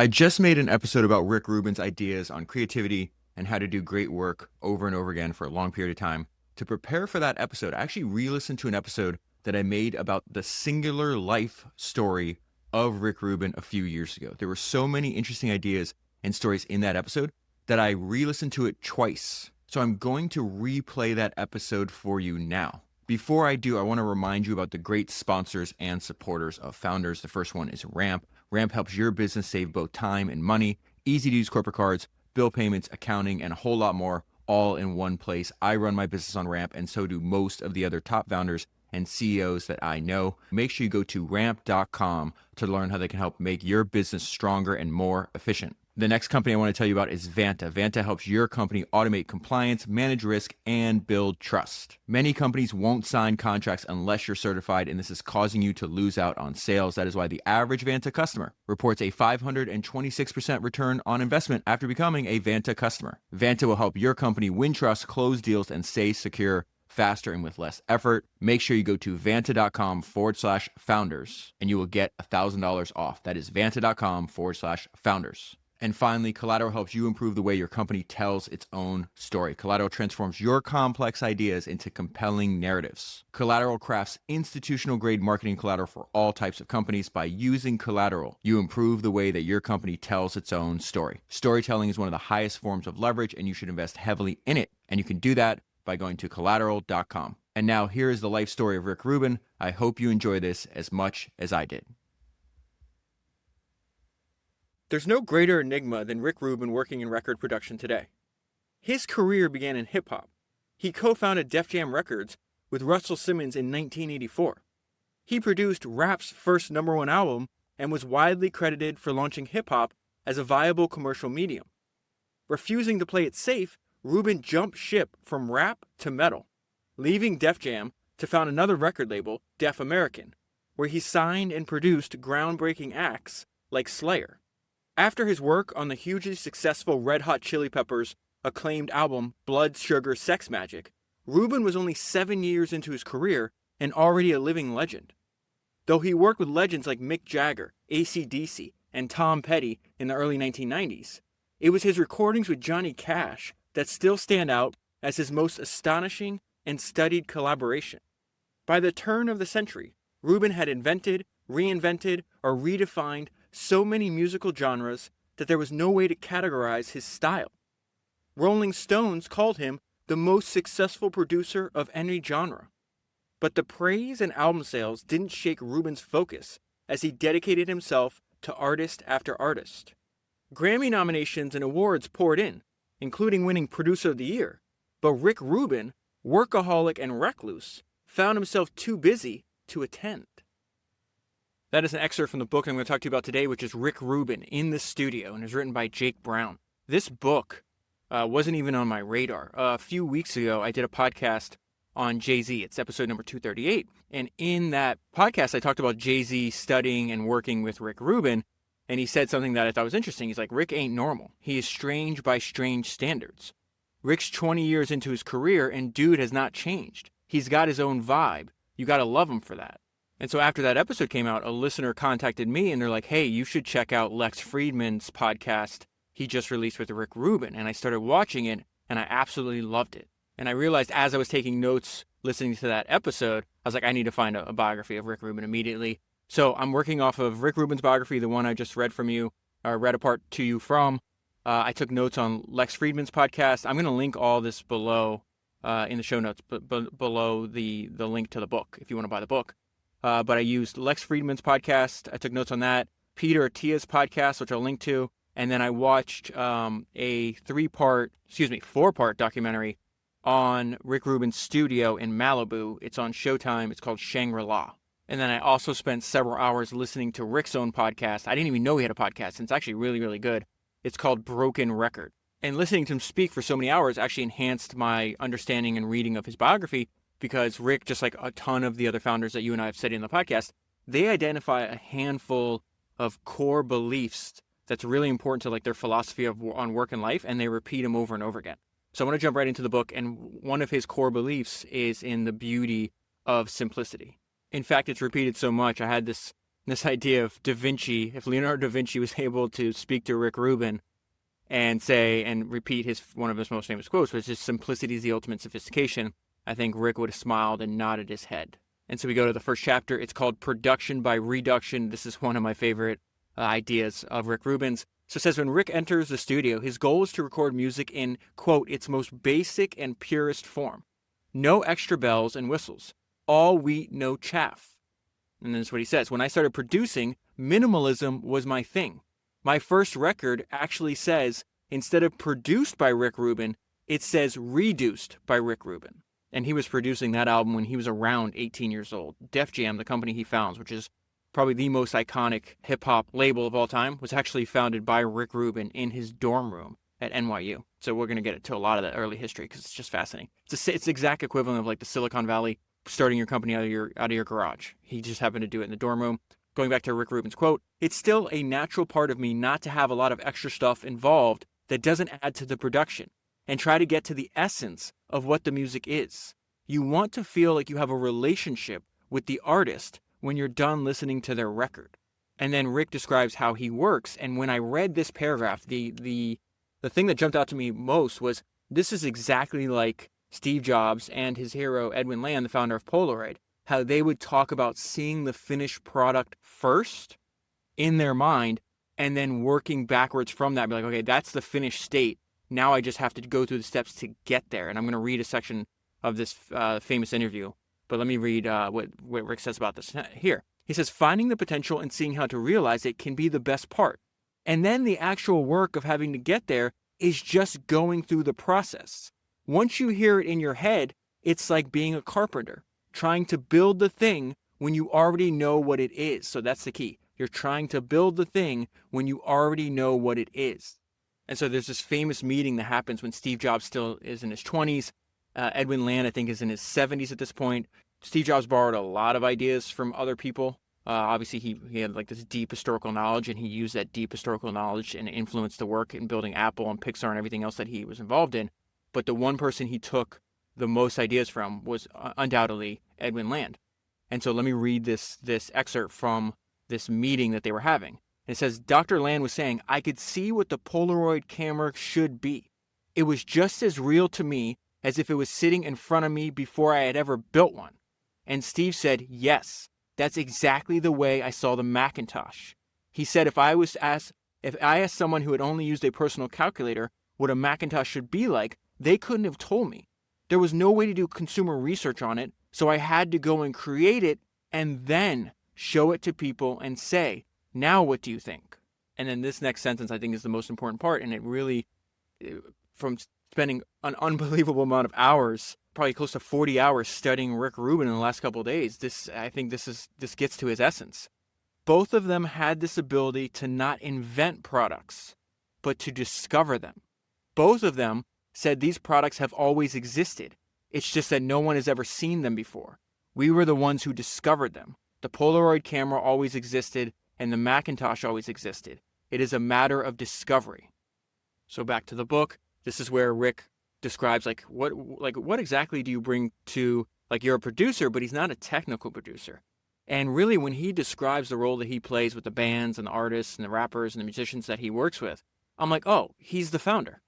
I just made an episode about Rick Rubin's ideas on creativity and how to do great work over and over again for a long period of time. To prepare for that episode, I actually re-listened to an episode that I made about the singular life story of Rick Rubin a few years ago. There were so many interesting ideas and stories in that episode that I re-listened to it twice. So I'm going to replay that episode for you now. Before I do, I want to remind you about the great sponsors and supporters of Founders. The first one is Ramp. Ramp helps your business save both time and money, easy-to-use corporate cards, bill payments, accounting, and a whole lot more, all in one place. I run my business on Ramp, and so do most of the other top founders and CEOs that I know. Make sure you go to ramp.com to learn how they can help make your business stronger and more efficient. The next company I want to tell you about is Vanta. Vanta helps your company automate compliance, manage risk, and build trust. Many companies won't sign contracts unless you're certified, and this is causing you to lose out on sales. That is why the average Vanta customer reports a 526% return on investment after becoming a Vanta customer. Vanta will help your company win trust, close deals, and stay secure faster and with less effort. Make sure you go to vanta.com/founders and you will get $1,000 off. That is vanta.com/founders. And finally, Collateral helps you improve the way your company tells its own story. Collateral transforms your complex ideas into compelling narratives. Collateral crafts institutional-grade marketing collateral for all types of companies. By using Collateral, you improve the way that your company tells its own story. Storytelling is one of the highest forms of leverage, and you should invest heavily in it. And you can do that by going to collateral.com. And now here is the life story of Rick Rubin. I hope you enjoy this as much as I did. There's no greater enigma than Rick Rubin working in record production today. His career began in hip-hop. He co-founded Def Jam Records with Russell Simmons in 1984. He produced rap's first #1 album and was widely credited for launching hip-hop as a viable commercial medium. Refusing to play it safe, Rubin jumped ship from rap to metal, leaving Def Jam to found another record label, Def American, where he signed and produced groundbreaking acts like Slayer. After his work on the hugely successful Red Hot Chili Peppers' acclaimed album Blood Sugar Sex Magic, Rubin was only 7 years into his career and already a living legend. Though he worked with legends like Mick Jagger, AC/DC, and Tom Petty in the early 1990s, it was his recordings with Johnny Cash that still stand out as his most astonishing and studied collaboration. By the turn of the century, Rubin had invented, reinvented, or redefined so many musical genres that there was no way to categorize his style. Rolling Stones called him the most successful producer of any genre. But the praise and album sales didn't shake Rubin's focus as he dedicated himself to artist after artist. Grammy nominations and awards poured in, including winning Producer of the Year, but Rick Rubin, workaholic and recluse, found himself too busy to attend. That is an excerpt from the book I'm going to talk to you about today, which is Rick Rubin in the Studio, and is written by Jake Brown. This book wasn't even on my radar. A few weeks ago, I did a podcast on Jay-Z. It's episode number 238. And in that podcast, I talked about Jay-Z studying and working with Rick Rubin, and he said something that I thought was interesting. He's like, Rick ain't normal. He is strange by strange standards. Rick's 20 years into his career, and dude has not changed. He's got his own vibe. You got to love him for that. And so after that episode came out, a listener contacted me and they're like, hey, you should check out Lex Friedman's podcast he just released with Rick Rubin. And I started watching it and I absolutely loved it. And I realized as I was taking notes listening to that episode, I was like, I need to find a biography of Rick Rubin immediately. So I'm working off of Rick Rubin's biography, the one I just read from you, or read a part to you from. I took notes on Lex Friedman's podcast. I'm going to link all this below in the show notes, below the link to the book if you want to buy the book. But I used Lex Friedman's podcast. I took notes on that. Peter Attia's podcast, which I'll link to. And then I watched a four-part documentary on Rick Rubin's studio in Malibu. It's on Showtime. It's called Shangri-La. And then I also spent several hours listening to Rick's own podcast. I didn't even know he had a podcast, and it's actually really, really good. It's called Broken Record. And listening to him speak for so many hours actually enhanced my understanding and reading of his biography, because Rick, just like a ton of the other founders that you and I have studied in the podcast, they identify a handful of core beliefs that's really important to like their philosophy on work and life, and they repeat them over and over again. So I want to jump right into the book, and one of his core beliefs is in the beauty of simplicity. In fact, it's repeated so much. I had this This idea of Da Vinci, if Leonardo da Vinci was able to speak to Rick Rubin and say and repeat one of his most famous quotes, which is "Simplicity is the ultimate sophistication," I think Rick would have smiled and nodded his head. And so we go to the first chapter. It's called Production by Reduction. This is one of my favorite ideas of Rick Rubin's. So it says, when Rick enters the studio, his goal is to record music in, quote, its most basic and purest form. No extra bells and whistles. All wheat, no chaff. And that's what he says. When I started producing, minimalism was my thing. My first record actually says, instead of produced by Rick Rubin, it says reduced by Rick Rubin. And he was producing that album when he was around 18 years old. Def Jam, the company he founds, which is probably the most iconic hip-hop label of all time, was actually founded by Rick Rubin in his dorm room at NYU. So we're going to get into a lot of that early history because it's just fascinating. It's the exact equivalent of like the Silicon Valley starting your company out of your garage. He just happened to do it in the dorm room. Going back to Rick Rubin's quote, it's still a natural part of me not to have a lot of extra stuff involved that doesn't add to the production, and try to get to the essence of what the music is. You want to feel like you have a relationship with the artist when you're done listening to their record. And then Rick describes how he works. And when I read this paragraph, the thing that jumped out to me most was, this is exactly like Steve Jobs and his hero Edwin Land, the founder of Polaroid, how they would talk about seeing the finished product first in their mind and then working backwards from that. Be like, okay, that's the finished state. Now I just have to go through the steps to get there. And I'm going to read a section of this famous interview. But let me read what Rick says about this here. He says, finding the potential and seeing how to realize it can be the best part. And then the actual work of having to get there is just going through the process. Once you hear it in your head, it's like being a carpenter, trying to build the thing when you already know what it is. So that's the key. You're trying to build the thing when you already know what it is. And so there's this famous meeting that happens when Steve Jobs still is in his 20s. Edwin Land, I think, is in his 70s at this point. Steve Jobs borrowed a lot of ideas from other people. Obviously, he had like this deep historical knowledge, and he used that deep historical knowledge and influenced the work in building Apple and Pixar and everything else that he was involved in. But the one person he took the most ideas from was undoubtedly Edwin Land. And so let me read this excerpt from this meeting that they were having. It says, Dr. Land was saying, I could see what the Polaroid camera should be. It was just as real to me as if it was sitting in front of me before I had ever built one. And Steve said, yes, that's exactly the way I saw the Macintosh. He said if I asked someone who had only used a personal calculator what a Macintosh should be like, they couldn't have told me. There was no way to do consumer research on it, so I had to go and create it and then show it to people and say, now what do you think? And then this next sentence I think is the most important part, and it really, from spending an unbelievable amount of hours, probably close to 40 hours studying Rick Rubin in the last couple of days, I think this gets to his essence. Both of them had this ability to not invent products, but to discover them. Both of them said these products have always existed. It's just that no one has ever seen them before. We were the ones who discovered them. The Polaroid camera always existed, and the Macintosh always existed. It is a matter of discovery. So back to the book. This is where Rick describes what exactly do you bring to, like, you're a producer, but he's not a technical producer. And really, when he describes the role that he plays with the bands and the artists and the rappers and the musicians that he works with, I'm like, oh, he's the founder.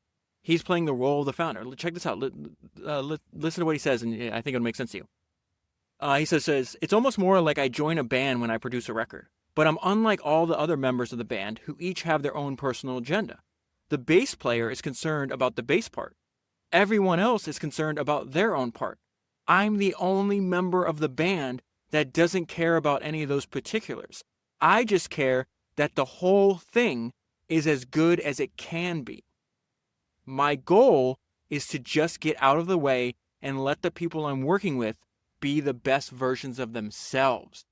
He's playing the role of the founder. Check this out. Listen to what he says, and I think it'll make sense to you. He says, it's almost more like I join a band when I produce a record. But I'm unlike all the other members of the band who each have their own personal agenda. The bass player is concerned about the bass part. Everyone else is concerned about their own part. I'm the only member of the band that doesn't care about any of those particulars. I just care that the whole thing is as good as it can be. My goal is to just get out of the way and let the people I'm working with be the best versions of themselves.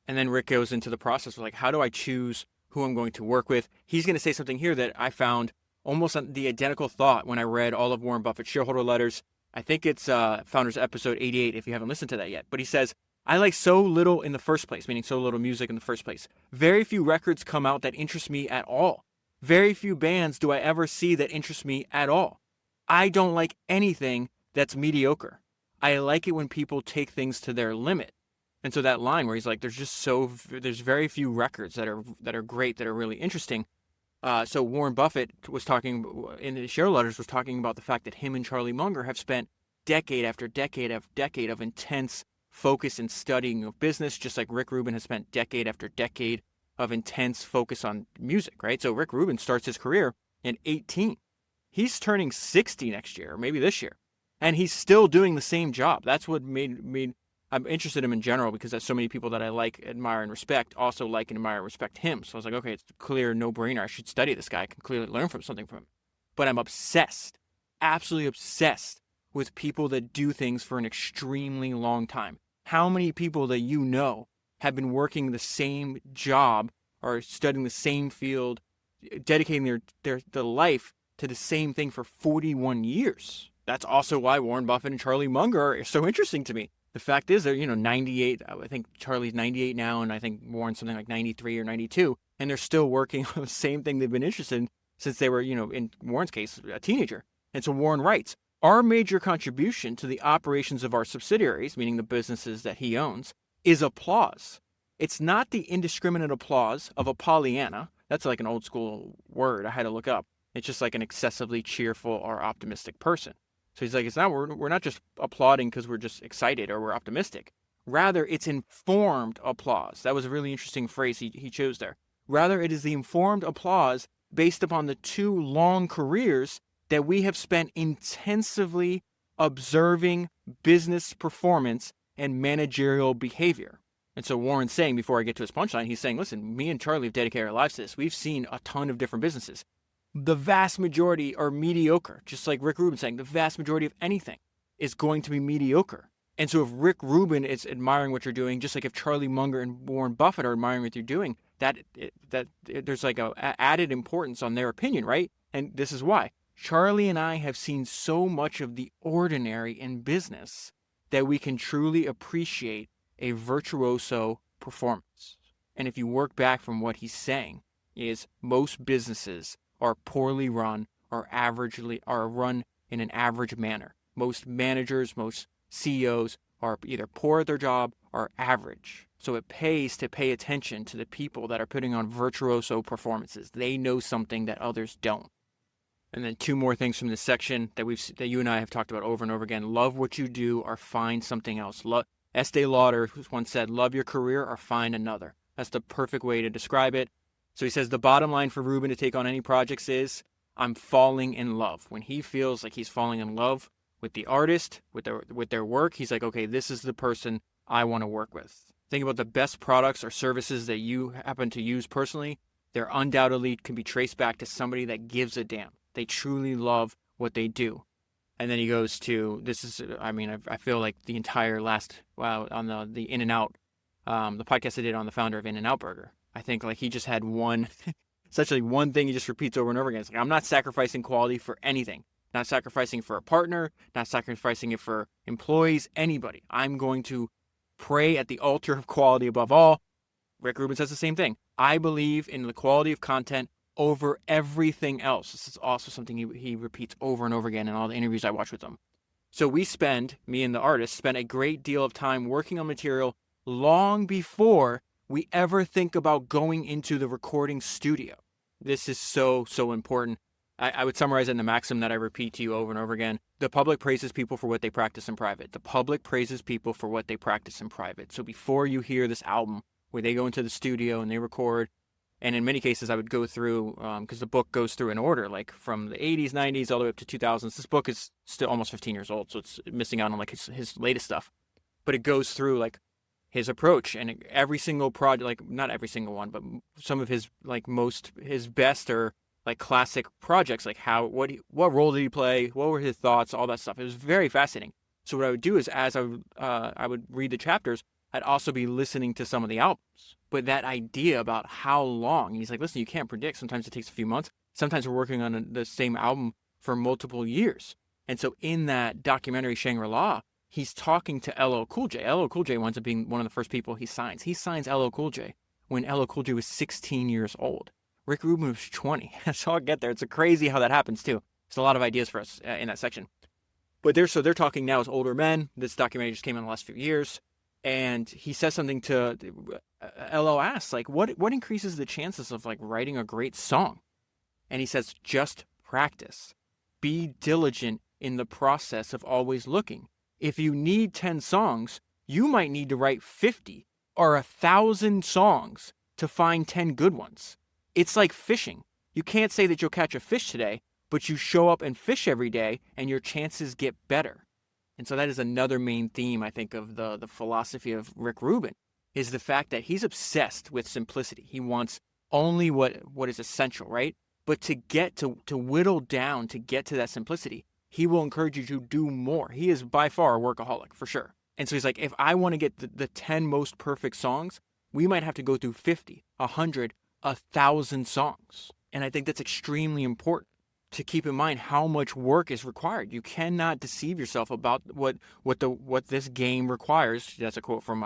And then Rick goes into the process of like, how do I choose who I'm going to work with? He's going to say something here that I found almost the identical thought when I read all of Warren Buffett's shareholder letters. I think it's Founders episode 88 if you haven't listened to that yet. But he says, I like so little in the first place, meaning so little music in the first place. Very few records come out that interest me at all. Very few bands do I ever see that interest me at all. I don't like anything that's mediocre. I like it when people take things to their limit. And so that line where he's like, there's very few records that are great, that are really interesting. So Warren Buffett was talking in the share letters, was talking about the fact that him and Charlie Munger have spent decade after decade after decade of intense focus and studying of business, just like Rick Rubin has spent decade after decade of intense focus on music, right? So Rick Rubin starts his career at 18. He's turning 60 next year, or maybe this year, and he's still doing the same job. That's what made I'm interested in him in general, because there's so many people that I like, admire, and respect also like and admire and respect him. So I was like, okay, it's a clear no-brainer. I should study this guy. I can clearly learn something from him. But I'm obsessed, absolutely obsessed with people that do things for an extremely long time. How many people that you know have been working the same job or studying the same field, dedicating their life to the same thing for 41 years? That's also why Warren Buffett and Charlie Munger are so interesting to me. The fact is, they're 98. I think Charlie's 98 now, and I think Warren's something like 93 or 92, and they're still working on the same thing they've been interested in since they were, in Warren's case, a teenager. And so Warren writes, our major contribution to the operations of our subsidiaries, meaning the businesses that he owns, is applause. It's not the indiscriminate applause of a Pollyanna. That's like an old school word I had to look up. It's just like an excessively cheerful or optimistic person. So he's like, we're not just applauding because we're just excited or we're optimistic. Rather, it's informed applause. That was a really interesting phrase he chose there. Rather, it is the informed applause based upon the 2 long careers that we have spent intensively observing business performance and managerial behavior. And so Warren's saying, before I get to his punchline, he's saying, listen, me and Charlie have dedicated our lives to this. We've seen a ton of different businesses. The vast majority are mediocre, just like Rick Rubin saying, the vast majority of anything is going to be mediocre. And so if Rick Rubin is admiring what you're doing, just like if Charlie Munger and Warren Buffett are admiring what you're doing, that there's like a added importance on their opinion, right? And this is why. Charlie and I have seen so much of the ordinary in business that we can truly appreciate a virtuoso performance. And if you work back from what he's saying, is most businesses are poorly run or are run in an average manner. Most managers, most CEOs are either poor at their job or average. So it pays to pay attention to the people that are putting on virtuoso performances. They know something that others don't. And then 2 more things from this section that you and I have talked about over and over again. Love what you do or find something else. Estee Lauder once said, love your career or find another. That's the perfect way to describe it. So he says the bottom line for Rubin to take on any projects is, I'm falling in love. When he feels like he's falling in love with the artist, with their work, he's like, okay, this is the person I want to work with. Think about the best products or services that you happen to use personally. They're undoubtedly can be traced back to somebody that gives a damn. They truly love what they do. And then he goes to, I feel like the entire on the In-N-Out, the podcast I did on the founder of In-N-Out Burger. I think like he just had essentially one thing he just repeats over and over again. It's like, I'm not sacrificing quality for anything. Not sacrificing for a partner, not sacrificing it for employees, anybody. I'm going to pray at the altar of quality above all. Rick Rubin says the same thing. I believe in the quality of content over everything else. This is also something he repeats over and over again in all the interviews I watch with him. So me and the artist, spend a great deal of time working on material long before we ever think about going into the recording studio. This is so, so important. I would summarize it in the maxim that I repeat to you over and over again. The public praises people for what they practice in private. The public praises people for what they practice in private. So before you hear this album where they go into the studio and they record, and in many cases I would go through, because the book goes through in order, like from the 80s, 90s, all the way up to 2000s. This book is still almost 15 years old, so it's missing out on like his latest stuff. But it goes through like his approach, and every single project, like not every single one, but some of his his best or like classic projects, like what role did he play, what were his thoughts, all that stuff. It was very fascinating. So what I would do is, as I would read the chapters, I'd also be listening to some of the albums. But that idea about how long, and he's like, listen, you can't predict. Sometimes it takes a few months. Sometimes we're working on the same album for multiple years. And so in that documentary Shangri-La, he's talking to LL Cool J. LL Cool J winds up being one of the first people he signs. He signs LL Cool J when LL Cool J was 16 years old. Rick Rubin was 20. So I'll get there. It's crazy how that happens too. There's a lot of ideas for us in that section. But they're talking now as older men. This documentary just came in the last few years. And he says something to LL asks, like, what increases the chances of like writing a great song? And he says, just practice. Be diligent in the process of always looking. If you need 10 songs, you might need to write 50 or 1,000 songs to find 10 good ones. It's like fishing. You can't say that you'll catch a fish today, but you show up and fish every day and your chances get better. And so that is another main theme, I think, of the philosophy of Rick Rubin, is the fact that he's obsessed with simplicity. He wants only what is essential, right? But to get to whittle down, to get to that simplicity, he will encourage you to do more. He is by far a workaholic, for sure. And so he's like, if I want to get the 10 most perfect songs, we might have to go through 50, 100, 1,000 songs. And I think that's extremely important to keep in mind how much work is required. You cannot deceive yourself about what this game requires. That's a quote from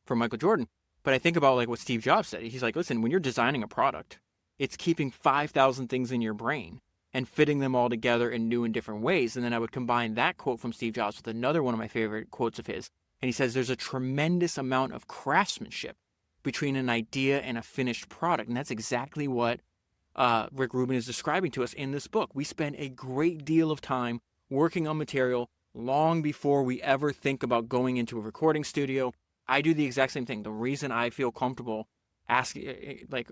Michael Jordan. But I think about like what Steve Jobs said. He's like, listen, when you're designing a product, it's keeping 5,000 things in your brain and fitting them all together in new and different ways. And then I would combine that quote from Steve Jobs with another one of my favorite quotes of his. And he says there's a tremendous amount of craftsmanship between an idea and a finished product. And that's exactly what Rick Rubin is describing to us in this book. We spend a great deal of time working on material long before we ever think about going into a recording studio. I do the exact same thing. The reason I feel comfortable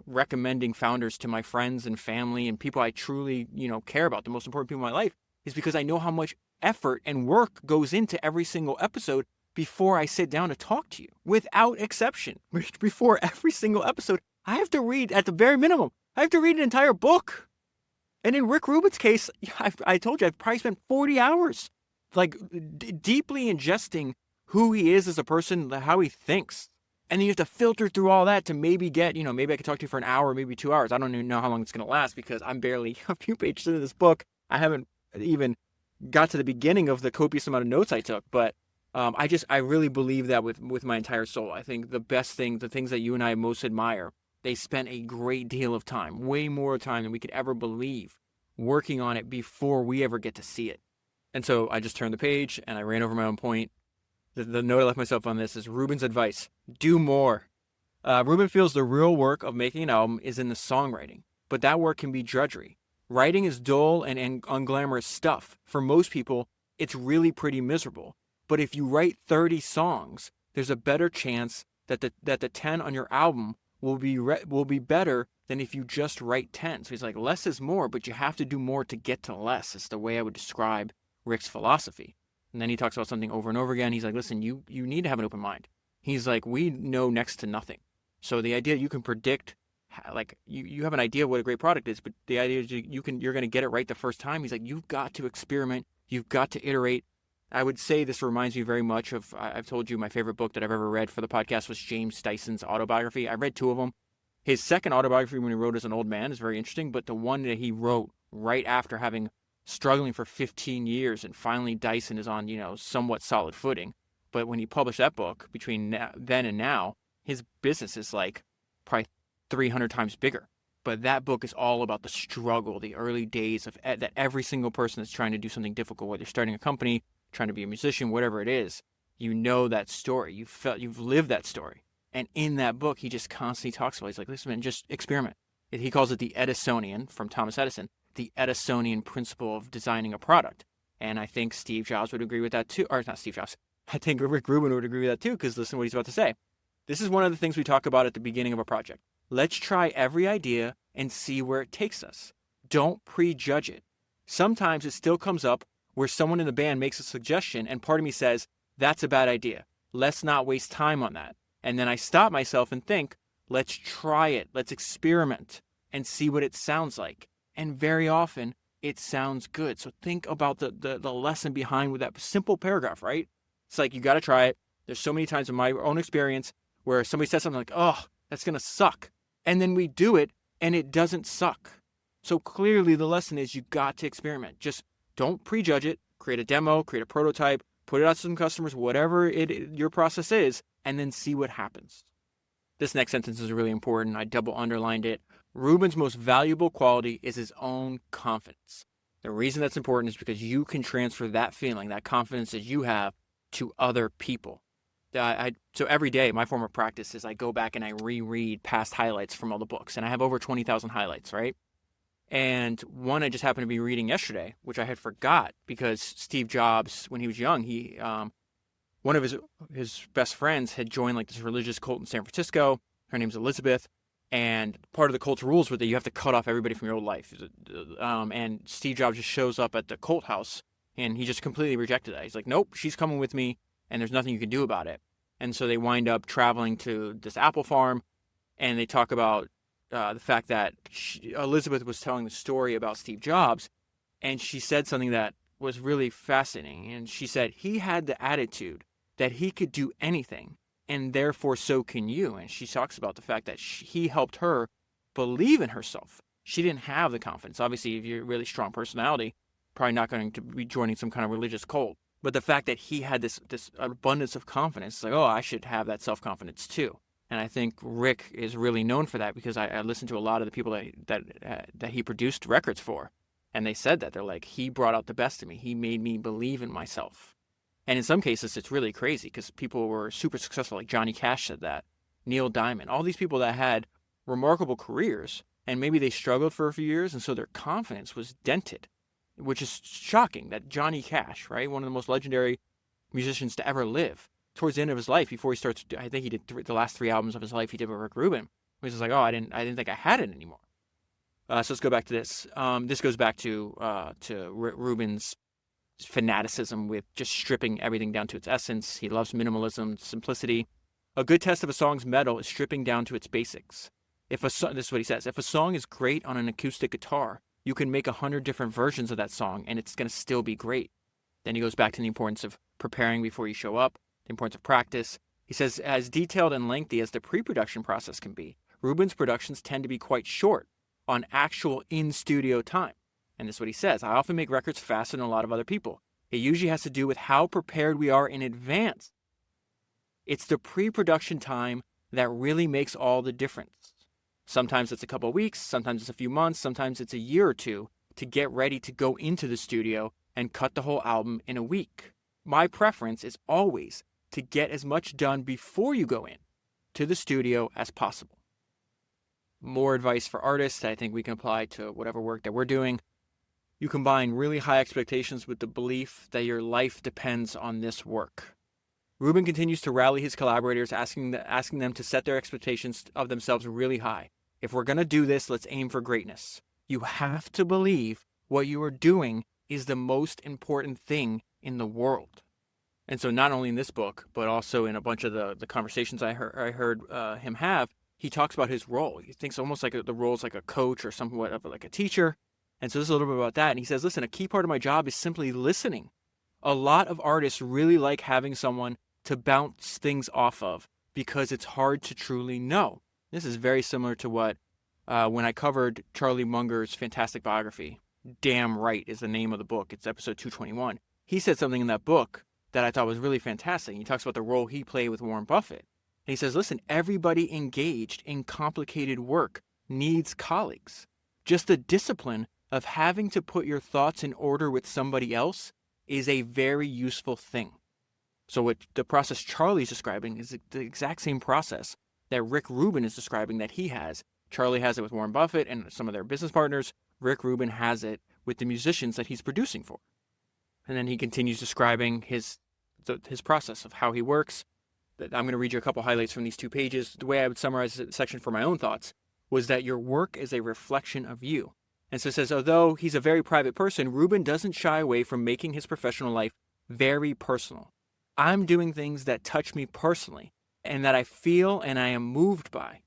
recommending founders to my friends and family and people I truly, care about, the most important people in my life, is because I know how much effort and work goes into every single episode before I sit down to talk to you. Without exception, before every single episode, I have to read, at the very minimum, I have to read an entire book. And in Rick Rubin's case, I told you, I've probably spent 40 hours, deeply ingesting who he is as a person, how he thinks. And then you have to filter through all that to maybe get, maybe I could talk to you for an hour, maybe 2 hours. I don't even know how long it's going to last because I'm barely a few pages into this book. I haven't even got to the beginning of the copious amount of notes I took. But I really believe that with my entire soul. I think the best thing, the things that you and I most admire, they spent a great deal of time, way more time than we could ever believe, working on it before we ever get to see it. And so I just turned the page and I ran over my own point. The note I left myself on this is Rubin's advice: do more. Rubin feels the real work of making an album is in the songwriting, but that work can be drudgery. Writing is dull and unglamorous stuff. For most people, it's really pretty miserable. But if you write 30 songs, there's a better chance that the 10 on your album will be better than if you just write 10. So he's like, less is more, but you have to do more to get to less. It's the way I would describe Rick's philosophy. And then he talks about something over and over again. He's like, listen, you need to have an open mind. He's like, we know next to nothing. So the idea you can predict, like you have an idea of what a great product is, but the idea is you're going to get it right the first time. He's like, you've got to experiment. You've got to iterate. I would say this reminds me very much of, I've told you my favorite book that I've ever read for the podcast was James Dyson's autobiography. I read 2 of them. His second autobiography when he wrote as an old man is very interesting, but the one that he wrote right after having struggling for 15 years and finally Dyson is on, somewhat solid footing. But when he published that book, between then and now, his business is like probably 300 times bigger. But that book is all about the struggle, the early days of that every single person that's trying to do something difficult, whether you're starting a company, trying to be a musician, whatever it is, that story. You've lived that story. And in that book, he just constantly talks about, he's like, listen, man, just experiment. He calls it the Edisonian, from Thomas Edison, the Edisonian principle of designing a product. And I think Steve Jobs would agree with that too. Or not Steve Jobs. I think Rick Rubin would agree with that too, because listen to what he's about to say. This is one of the things we talk about at the beginning of a project. Let's try every idea and see where it takes us. Don't prejudge it. Sometimes it still comes up where someone in the band makes a suggestion and part of me says, that's a bad idea. Let's not waste time on that. And then I stop myself and think, let's try it. Let's experiment and see what it sounds like. And very often it sounds good. So think about the lesson behind with that simple paragraph, right? It's like, you got to try it. There's so many times in my own experience where somebody says something like, oh, that's going to suck. And then we do it and it doesn't suck. So clearly the lesson is you got to experiment. Just don't prejudge it. Create a demo, create a prototype, put it out to some customers, whatever your process is, and then see what happens. This next sentence is really important. I double underlined it. Rubin's most valuable quality is his own confidence. The reason that's important is because you can transfer that feeling, that confidence that you have, to other people. So every day, my form of practice is I go back and I reread past highlights from all the books, and I have over 20,000 highlights, right? And one I just happened to be reading yesterday, which I had forgot because Steve Jobs, when he was young, one of his best friends had joined like this religious cult in San Francisco. Her name's Elizabeth, and part of the cult's rules were that you have to cut off everybody from your old life. And Steve Jobs just shows up at the cult house, and he just completely rejected that. He's like, "Nope, she's coming with me, and there's nothing you can do about it." And so they wind up traveling to this apple farm, and they talk about the fact that Elizabeth was telling the story about Steve Jobs, and she said something that was really fascinating. And she said he had the attitude that he could do anything, and therefore so can you. And she talks about the fact that he helped her believe in herself. She didn't have the confidence. Obviously, if you're a really strong personality, probably not going to be joining some kind of religious cult. But the fact that he had this abundance of confidence, like, oh, I should have that self-confidence too. And I think Rick is really known for that because I listened to a lot of the people that he produced records for. And they said that. They're like, he brought out the best in me. He made me believe in myself. And in some cases, it's really crazy because people were super successful. Like Johnny Cash said that. Neil Diamond. All these people that had remarkable careers. And maybe they struggled for a few years. And so their confidence was dented. Which is shocking that Johnny Cash, right? One of the most legendary musicians to ever live. Towards the end of his life, before he starts, I think he did the last 3 albums of his life he did with Rick Rubin. He was just like, oh, I didn't think I had it anymore. So let's go back to this. This goes back to Rick Rubin's fanaticism with just stripping everything down to its essence. He loves minimalism, simplicity. A good test of a song's metal is stripping down to its basics. This is what he says. If a song is great on an acoustic guitar, you can make 100 different versions of that song, and it's going to still be great. Then he goes back to the importance of preparing before you show up, the importance of practice. He says, as detailed and lengthy as the pre-production process can be, Rubin's productions tend to be quite short on actual in-studio time. And this is what he says, I often make records faster than a lot of other people. It usually has to do with how prepared we are in advance. It's the pre-production time that really makes all the difference. Sometimes it's a couple of weeks, sometimes it's a few months, sometimes it's a year or two to get ready to go into the studio and cut the whole album in a week. My preference is always to get as much done before you go in to the studio as possible. More advice for artists that I think we can apply to whatever work that we're doing. You combine really high expectations with the belief that your life depends on this work. Rubin continues to rally his collaborators, asking them to set their expectations of themselves really high. If we're going to do this, let's aim for greatness. You have to believe what you are doing is the most important thing in the world. And so not only in this book, but also in a bunch of the conversations I heard him have, he talks about his role. He thinks almost like the role is like a coach or somewhat of like a teacher. And so this is a little bit about that. And he says, listen, a key part of my job is simply listening. A lot of artists really like having someone to bounce things off of because it's hard to truly know. This is very similar to what, when I covered Charlie Munger's fantastic biography, Damn Right is the name of the book. It's episode 221. He said something in that book that I thought was really fantastic. He talks about the role he played with Warren Buffett. And he says, listen, everybody engaged in complicated work needs colleagues. Just the discipline of having to put your thoughts in order with somebody else is a very useful thing. So what the process Charlie's describing is the exact same process that Rick Rubin is describing that he has. Charlie has it with Warren Buffett and some of their business partners. Rick Rubin has it with the musicians that he's producing for. And then he continues describing his process of how he works. I'm going to read you a couple highlights from these 2 pages. The way I would summarize this section for my own thoughts was that your work is a reflection of you. And so it says, although he's a very private person, Rubin doesn't shy away from making his professional life very personal. I'm doing things that touch me personally and that I feel and I am moved by.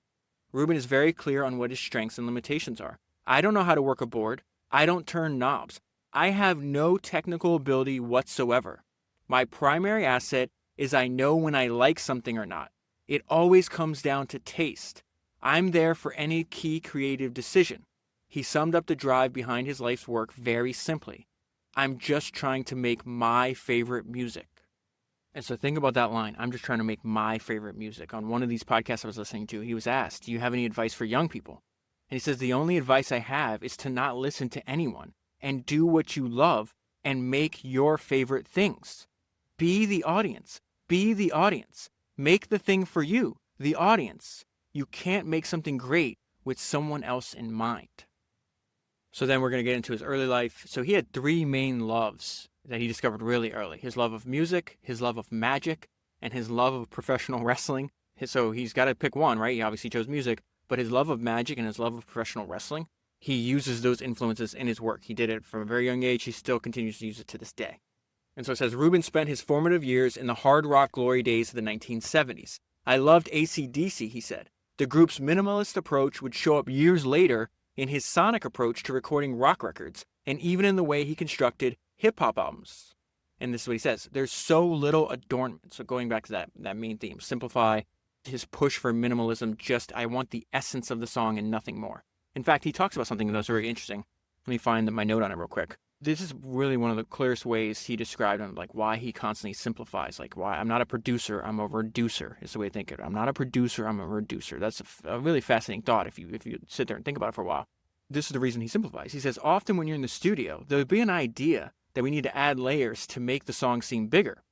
Rubin is very clear on what his strengths and limitations are. I don't know how to work a board. I don't turn knobs. I have no technical ability whatsoever. My primary asset is I know when I like something or not. It always comes down to taste. I'm there for any key creative decision. He summed up the drive behind his life's work very simply. I'm just trying to make my favorite music. And so think about that line. I'm just trying to make my favorite music. On one of these podcasts I was listening to, he was asked, do you have any advice for young people? And he says, the only advice I have is to not listen to anyone and do what you love and make your favorite things. Be the audience. Be the audience. Make the thing for you, the audience. You can't make something great with someone else in mind. So then we're going to get into his early life. So he had 3 main loves that he discovered really early. His love of music, his love of magic, and his love of professional wrestling. So he's got to pick one, right? He obviously chose music, but his love of magic and his love of professional wrestling, he uses those influences in his work. He did it from a very young age. He still continues to use it to this day. And so it says, Rubin spent his formative years in the hard rock glory days of the 1970s. I loved AC/DC, he said. The group's minimalist approach would show up years later in his sonic approach to recording rock records, and even in the way he constructed hip-hop albums. And this is what he says, there's so little adornment. So going back to that main theme, simplify, his push for minimalism, just I want the essence of the song and nothing more. In fact, he talks about something that's very interesting. Let me find my note on it real quick. This is really one of the clearest ways he described him, like why he constantly simplifies, like why I'm not a producer, I'm a reducer, is the way to think of it. I'm not a producer, I'm a reducer. That's a really fascinating thought if you sit there and think about it for a while. This is the reason he simplifies. He says, often when you're in the studio, there'll be an idea that we need to add layers to make the song seem bigger.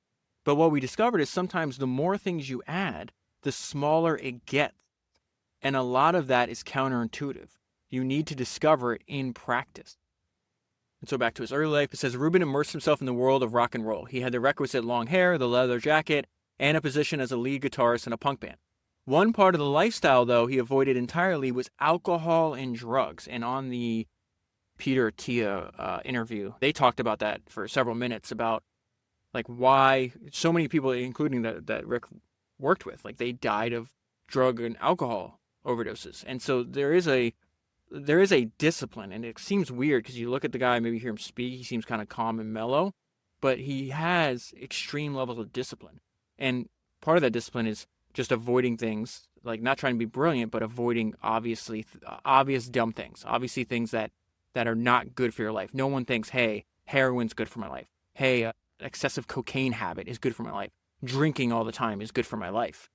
But what we discovered is sometimes the more things you add, the smaller it gets. And a lot of that is counterintuitive. You need to discover it in practice. And so back to his early life, it says, Rubin immersed himself in the world of rock and roll. He had the requisite long hair, the leather jacket, and a position as a lead guitarist in a punk band. One part of the lifestyle, though, he avoided entirely was alcohol and drugs. And on the Peter Tia interview, they talked about that for several minutes, about like why so many people, including that Rick worked with, like they died of drug and alcohol overdoses. And so there is a discipline, and it seems weird because you look at the guy, maybe hear him speak, he seems kind of calm and mellow, but he has extreme levels of discipline. And part of that discipline is just avoiding things, like not trying to be brilliant, but avoiding obvious dumb things, obviously things that are not good for your life. No one thinks, hey, heroin's good for my life. Hey, excessive cocaine habit is good for my life. Drinking all the time is good for my life.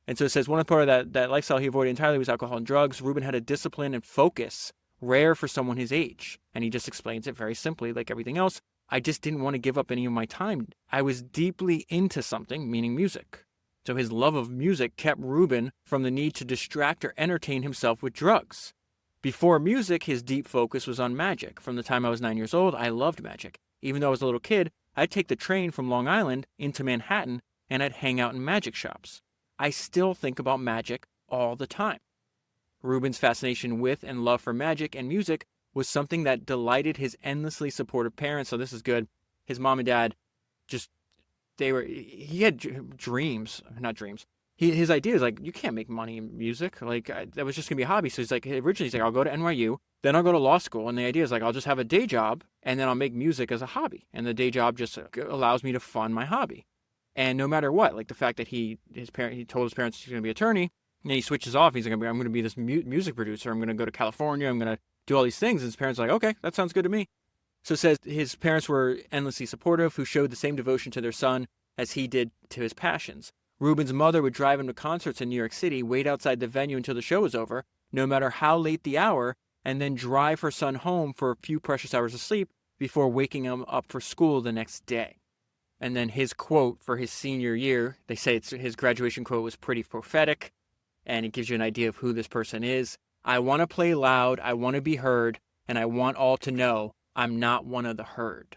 And so it says one part of that lifestyle he avoided entirely was alcohol and drugs. Rubin had a discipline and focus rare for someone his age. And he just explains it very simply, like everything else. I just didn't want to give up any of my time. I was deeply into something, meaning music. So his love of music kept Rubin from the need to distract or entertain himself with drugs. Before music, his deep focus was on magic. From the time I was 9 years old, I loved magic. Even though I was a little kid, I'd take the train from Long Island into Manhattan and I'd hang out in magic shops. I still think about magic all the time. Rubin's fascination with and love for magic and music was something that delighted his endlessly supportive parents. So this is good. His mom and dad he had dreams, not dreams. His idea is like, you can't make money in music. Like that was just gonna be a hobby. So originally he's like, I'll go to NYU, then I'll go to law school. And the idea is like, I'll just have a day job and then I'll make music as a hobby. And the day job just allows me to fund my hobby. And no matter what, like the fact that he told his parents he's going to be an attorney, and he switches off. He's like, I'm going to be this music producer. I'm going to go to California. I'm going to do all these things. And his parents are like, okay, that sounds good to me. So it says his parents were endlessly supportive, who showed the same devotion to their son as he did to his passions. Rubin's mother would drive him to concerts in New York City, wait outside the venue until the show was over, no matter how late the hour, and then drive her son home for a few precious hours of sleep before waking him up for school the next day. And then his quote for his senior year, they say his graduation quote was pretty prophetic, and it gives you an idea of who this person is. I want to play loud, I want to be heard, and I want all to know I'm not one of the herd.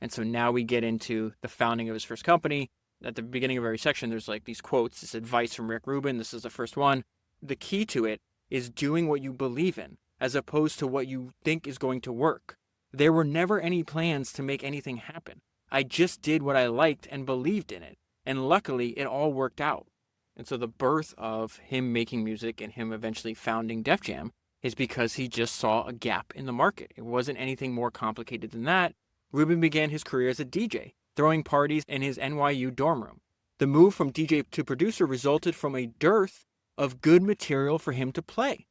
And so now we get into the founding of his first company. At the beginning of every section, there's like these quotes, this advice from Rick Rubin. This is the first one. The key to it is doing what you believe in, as opposed to what you think is going to work. There were never any plans to make anything happen. I just did what I liked and believed in it. And luckily, it all worked out. And so the birth of him making music and him eventually founding Def Jam is because he just saw a gap in the market. It wasn't anything more complicated than that. Rubin began his career as a DJ, throwing parties in his NYU dorm room. The move from DJ to producer resulted from a dearth of good material for him to play.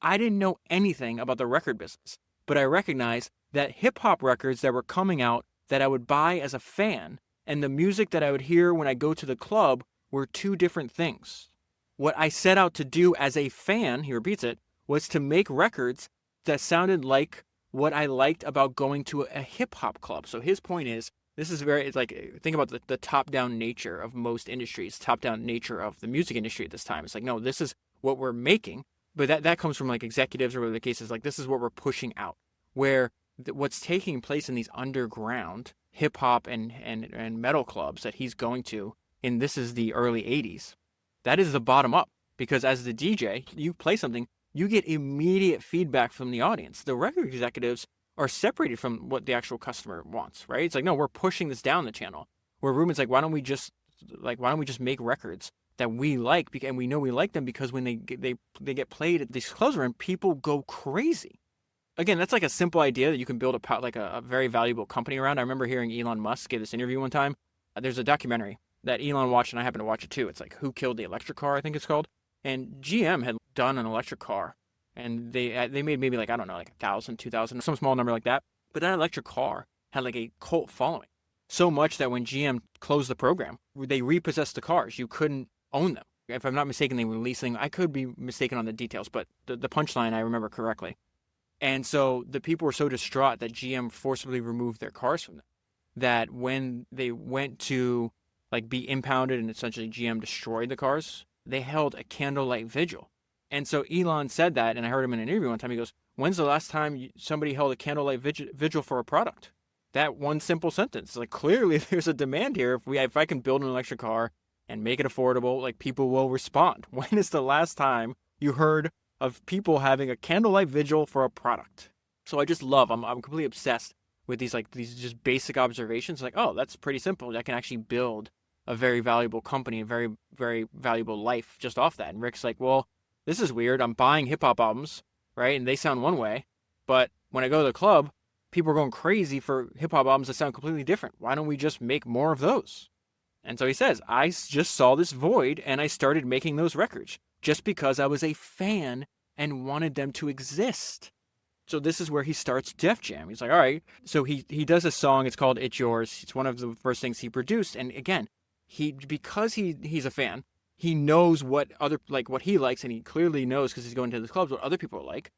I didn't know anything about the record business, but I recognized that hip-hop records that were coming out that I would buy as a fan and the music that I would hear when I go to the club were two different things. What I set out to do as a fan, he repeats it, was to make records that sounded like what I liked about going to a hip-hop club. So his point is, This is it's like, think about the top-down nature of most industries, top-down nature of the music industry at this time. It's like, no, this is what we're making, but that comes from like executives or whatever the case is. Like, this is what we're pushing out. Where what's taking place in these underground hip hop and metal clubs that he's going to, and this is the early 80s, that is the bottom up. Because as the DJ, you play something, you get immediate feedback from the audience. The record executives are separated from what the actual customer wants, right? It's like, no, we're pushing this down the channel. Where Rubin's like, why don't we just make records that we like, and we know we like them because when they get played at these clubs, and people go crazy. Again, that's like a simple idea that you can build a very valuable company around. I remember hearing Elon Musk give this interview one time. There's a documentary that Elon watched, and I happened to watch it too. It's like Who Killed the Electric Car, I think it's called. And GM had done an electric car, and they made maybe like, I don't know, like 1,000, 2,000, some small number like that. But that electric car had like a cult following. So much that when GM closed the program, they repossessed the cars. You couldn't own them. If I'm not mistaken, they were leasing. I could be mistaken on the details, but the punchline I remember correctly. And so the people were so distraught that GM forcibly removed their cars from them, that when they went to like be impounded and essentially GM destroyed the cars, they held a candlelight vigil. And so Elon said that, and I heard him in an interview one time. He goes, when's the last time somebody held a candlelight vigil for a product? That one simple sentence. Like, clearly there's a demand here. If I can build an electric car and make it affordable, like, people will respond. When is the last time you heard of people having a candlelight vigil for a product? So I just love, I'm completely obsessed with these just basic observations. Like, oh, that's pretty simple. I can actually build a very valuable company, a very, very valuable life just off that. And Rick's like, well, this is weird. I'm buying hip hop albums, right? And they sound one way. But when I go to the club, people are going crazy for hip hop albums that sound completely different. Why don't we just make more of those? And so he says, I just saw this void and I started making those records just because I was a fan and wanted them to exist. So this is where he starts Def Jam. He's like, all right. So he does a song. It's called It's Yours. It's one of the first things he produced. And again, because he's a fan, he knows what he likes, and he clearly knows, because he's going to the clubs, what other people like.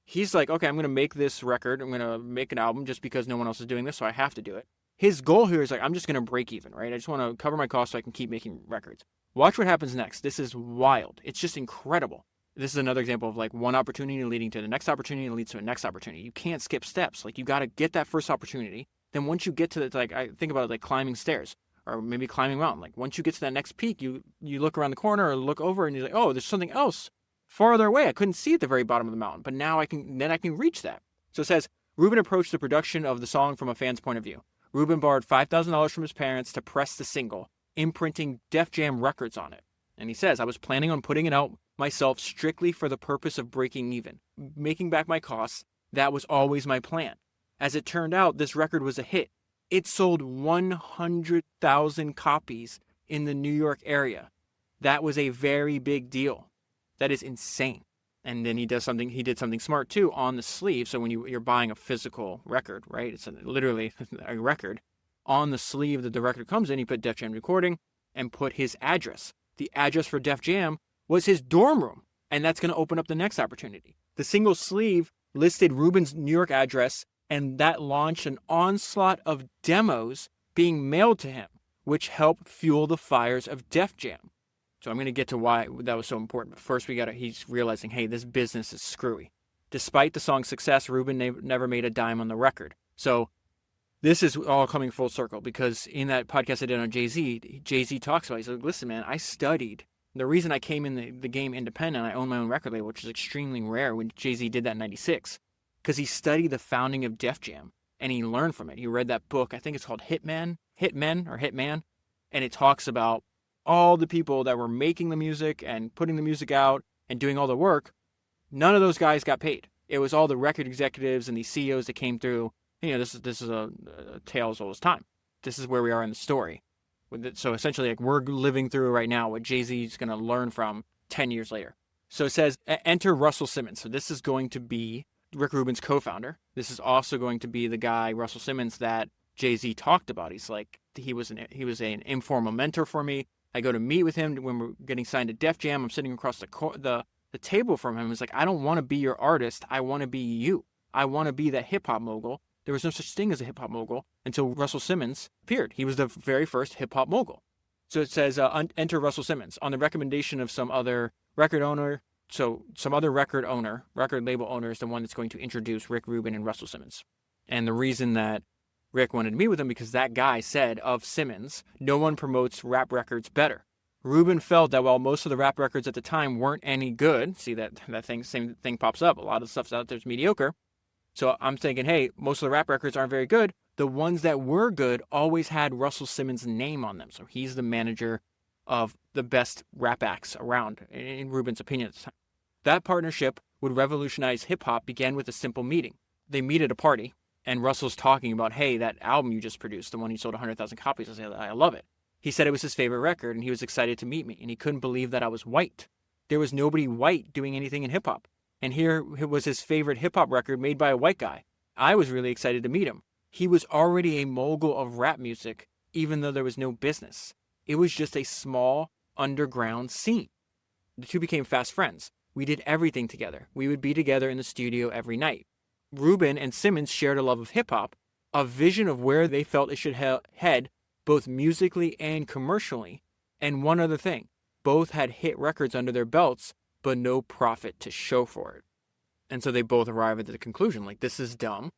He's like, okay, I'm going to make this record. I'm going to make an album just because no one else is doing this, so I have to do it. His goal here is like, I'm just going to break even, right? I just want to cover my costs so I can keep making records. Watch what happens next. This is wild. It's just incredible. This is another example of like one opportunity leading to the next opportunity and leads to the next opportunity. You can't skip steps. Like, you got to get that first opportunity. Then once you get to the, like, I think about it like climbing stairs. Or maybe climbing a mountain. Like, once you get to that next peak, you look around the corner or look over and you're like, oh, there's something else farther away. I couldn't see at the very bottom of the mountain, but now I can reach that. So it says, Rubin approached the production of the song from a fan's point of view. Rubin borrowed $5,000 from his parents to press the single, imprinting Def Jam Records on it. And he says, I was planning on putting it out myself strictly for the purpose of breaking even, making back my costs. That was always my plan. As it turned out, this record was a hit. It sold 100,000 copies in the New York area. That was a very big deal. That is insane. And then he did something smart too on the sleeve. So when you're buying a physical record, right? It's literally a record. On the sleeve that the record comes in, he put Def Jam Recording and put his address. The address for Def Jam was his dorm room. And that's going to open up the next opportunity. The single sleeve listed Rubin's New York address, and that launched an onslaught of demos being mailed to him, which helped fuel the fires of Def Jam. So I'm going to get to why that was so important. But first, he's realizing, hey, this business is screwy. Despite the song's success, Rubin never made a dime on the record. So this is all coming full circle, because in that podcast I did on Jay-Z talks about it. He's like, listen, man, I studied. The reason I came in the game independent, I own my own record label, which is extremely rare when Jay-Z did that in 96. Because he studied the founding of Def Jam, and he learned from it. He read that book, I think it's called Hitman, and it talks about all the people that were making the music and putting the music out and doing all the work. None of those guys got paid. It was all the record executives and the CEOs that came through. You know, this is a tale as old as time. This is where we are in the story. So essentially, like, we're living through right now what Jay-Z is going to learn from 10 years later. So it says, enter Russell Simmons. So this is going to be Rick Rubin's co-founder. This is also going to be the guy, Russell Simmons, that Jay-Z talked about. He's like, he was an informal mentor for me. I go to meet with him when we're getting signed to Def Jam. I'm sitting across the table from him. He's like, I don't want to be your artist. I want to be you. I want to be that hip hop mogul There was no such thing as a hip-hop mogul until Russell Simmons appeared. He was the very first hip-hop mogul. So it says, enter Russell Simmons. On the recommendation of some other record owner, record label owner is the one that's going to introduce Rick Rubin and Russell Simmons. And the reason that Rick wanted to meet with him, because that guy said of Simmons, no one promotes rap records better. Rubin felt that while most of the rap records at the time weren't any good, see that same thing pops up, a lot of stuff out there's mediocre. So I'm thinking, hey, most of the rap records aren't very good. The ones that were good always had Russell Simmons' name on them. So he's the manager of the best rap acts around, in Rubin's opinion at the time. That partnership would revolutionize hip-hop began with a simple meeting. They meet at a party, and Russell's talking about, hey, that album you just produced, the one you sold 100,000 copies, I love it. He said it was his favorite record, and he was excited to meet me, and he couldn't believe that I was white. There was nobody white doing anything in hip-hop. And here it was his favorite hip-hop record made by a white guy. I was really excited to meet him. He was already a mogul of rap music, even though there was no business. It was just a small, underground scene. The two became fast friends. We did everything together. We would be together in the studio every night. Rubin and Simmons shared a love of hip-hop, a vision of where they felt it should head, both musically and commercially. And one other thing, both had hit records under their belts, but no profit to show for it. And so they both arrive at the conclusion, like, this is dumb.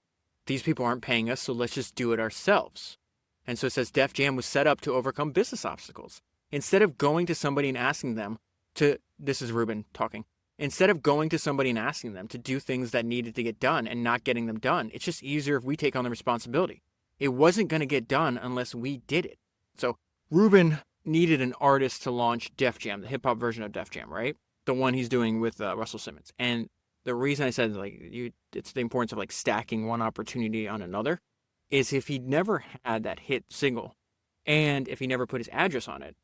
These people aren't paying us, so let's just do it ourselves. And so it says Def Jam was set up to overcome business obstacles. Instead of going to somebody and asking them this is Rubin talking, instead of going to somebody and asking them to do things that needed to get done and not getting them done, it's just easier if we take on the responsibility. It wasn't going to get done unless we did it. So Rubin needed an artist to launch Def Jam, the hip-hop version of Def Jam, right? The one he's doing with Russell Simmons. And the reason I said it's the importance of stacking one opportunity on another is if he'd never had that hit single and if he never put his address on it,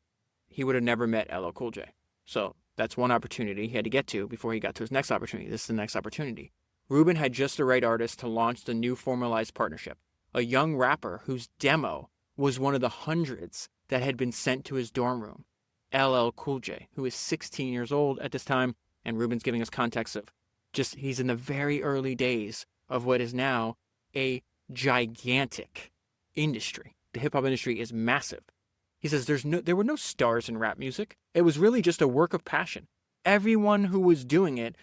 he would have never met LL Cool J. So that's one opportunity he had to get to before he got to his next opportunity. This is the next opportunity. Rubin had just the right artist to launch the new formalized partnership, a young rapper whose demo was one of the hundreds that had been sent to his dorm room. LL Cool J, who is 16 years old at this time, and Rubin's giving us context of he's in the very early days of what is now a gigantic industry. The hip-hop industry is massive. He says there were no stars in rap music. It was really just a work of passion. Everyone who was doing it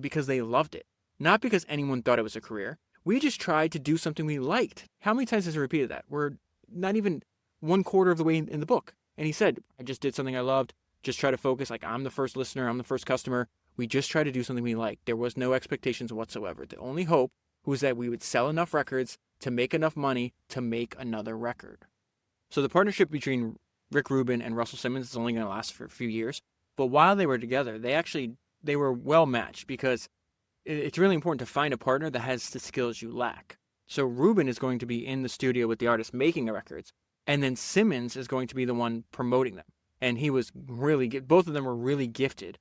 because they loved it, not because anyone thought it was a career. We just tried to do something we liked. How many times has he repeated that? We're not even 1/4 of the way in the book. And he said, I just did something I loved. Just try to focus. I'm the first listener. I'm the first customer. We just try to do something we like. There was no expectations whatsoever. The only hope was that we would sell enough records to make enough money to make another record. So the partnership between Rick Rubin and Russell Simmons is only going to last for a few years. But while they were together, they were well matched because it's really important to find a partner that has the skills you lack. So Rubin is going to be in the studio with the artist making the records, and then Simmons is going to be the one promoting them. And he was both of them were really gifted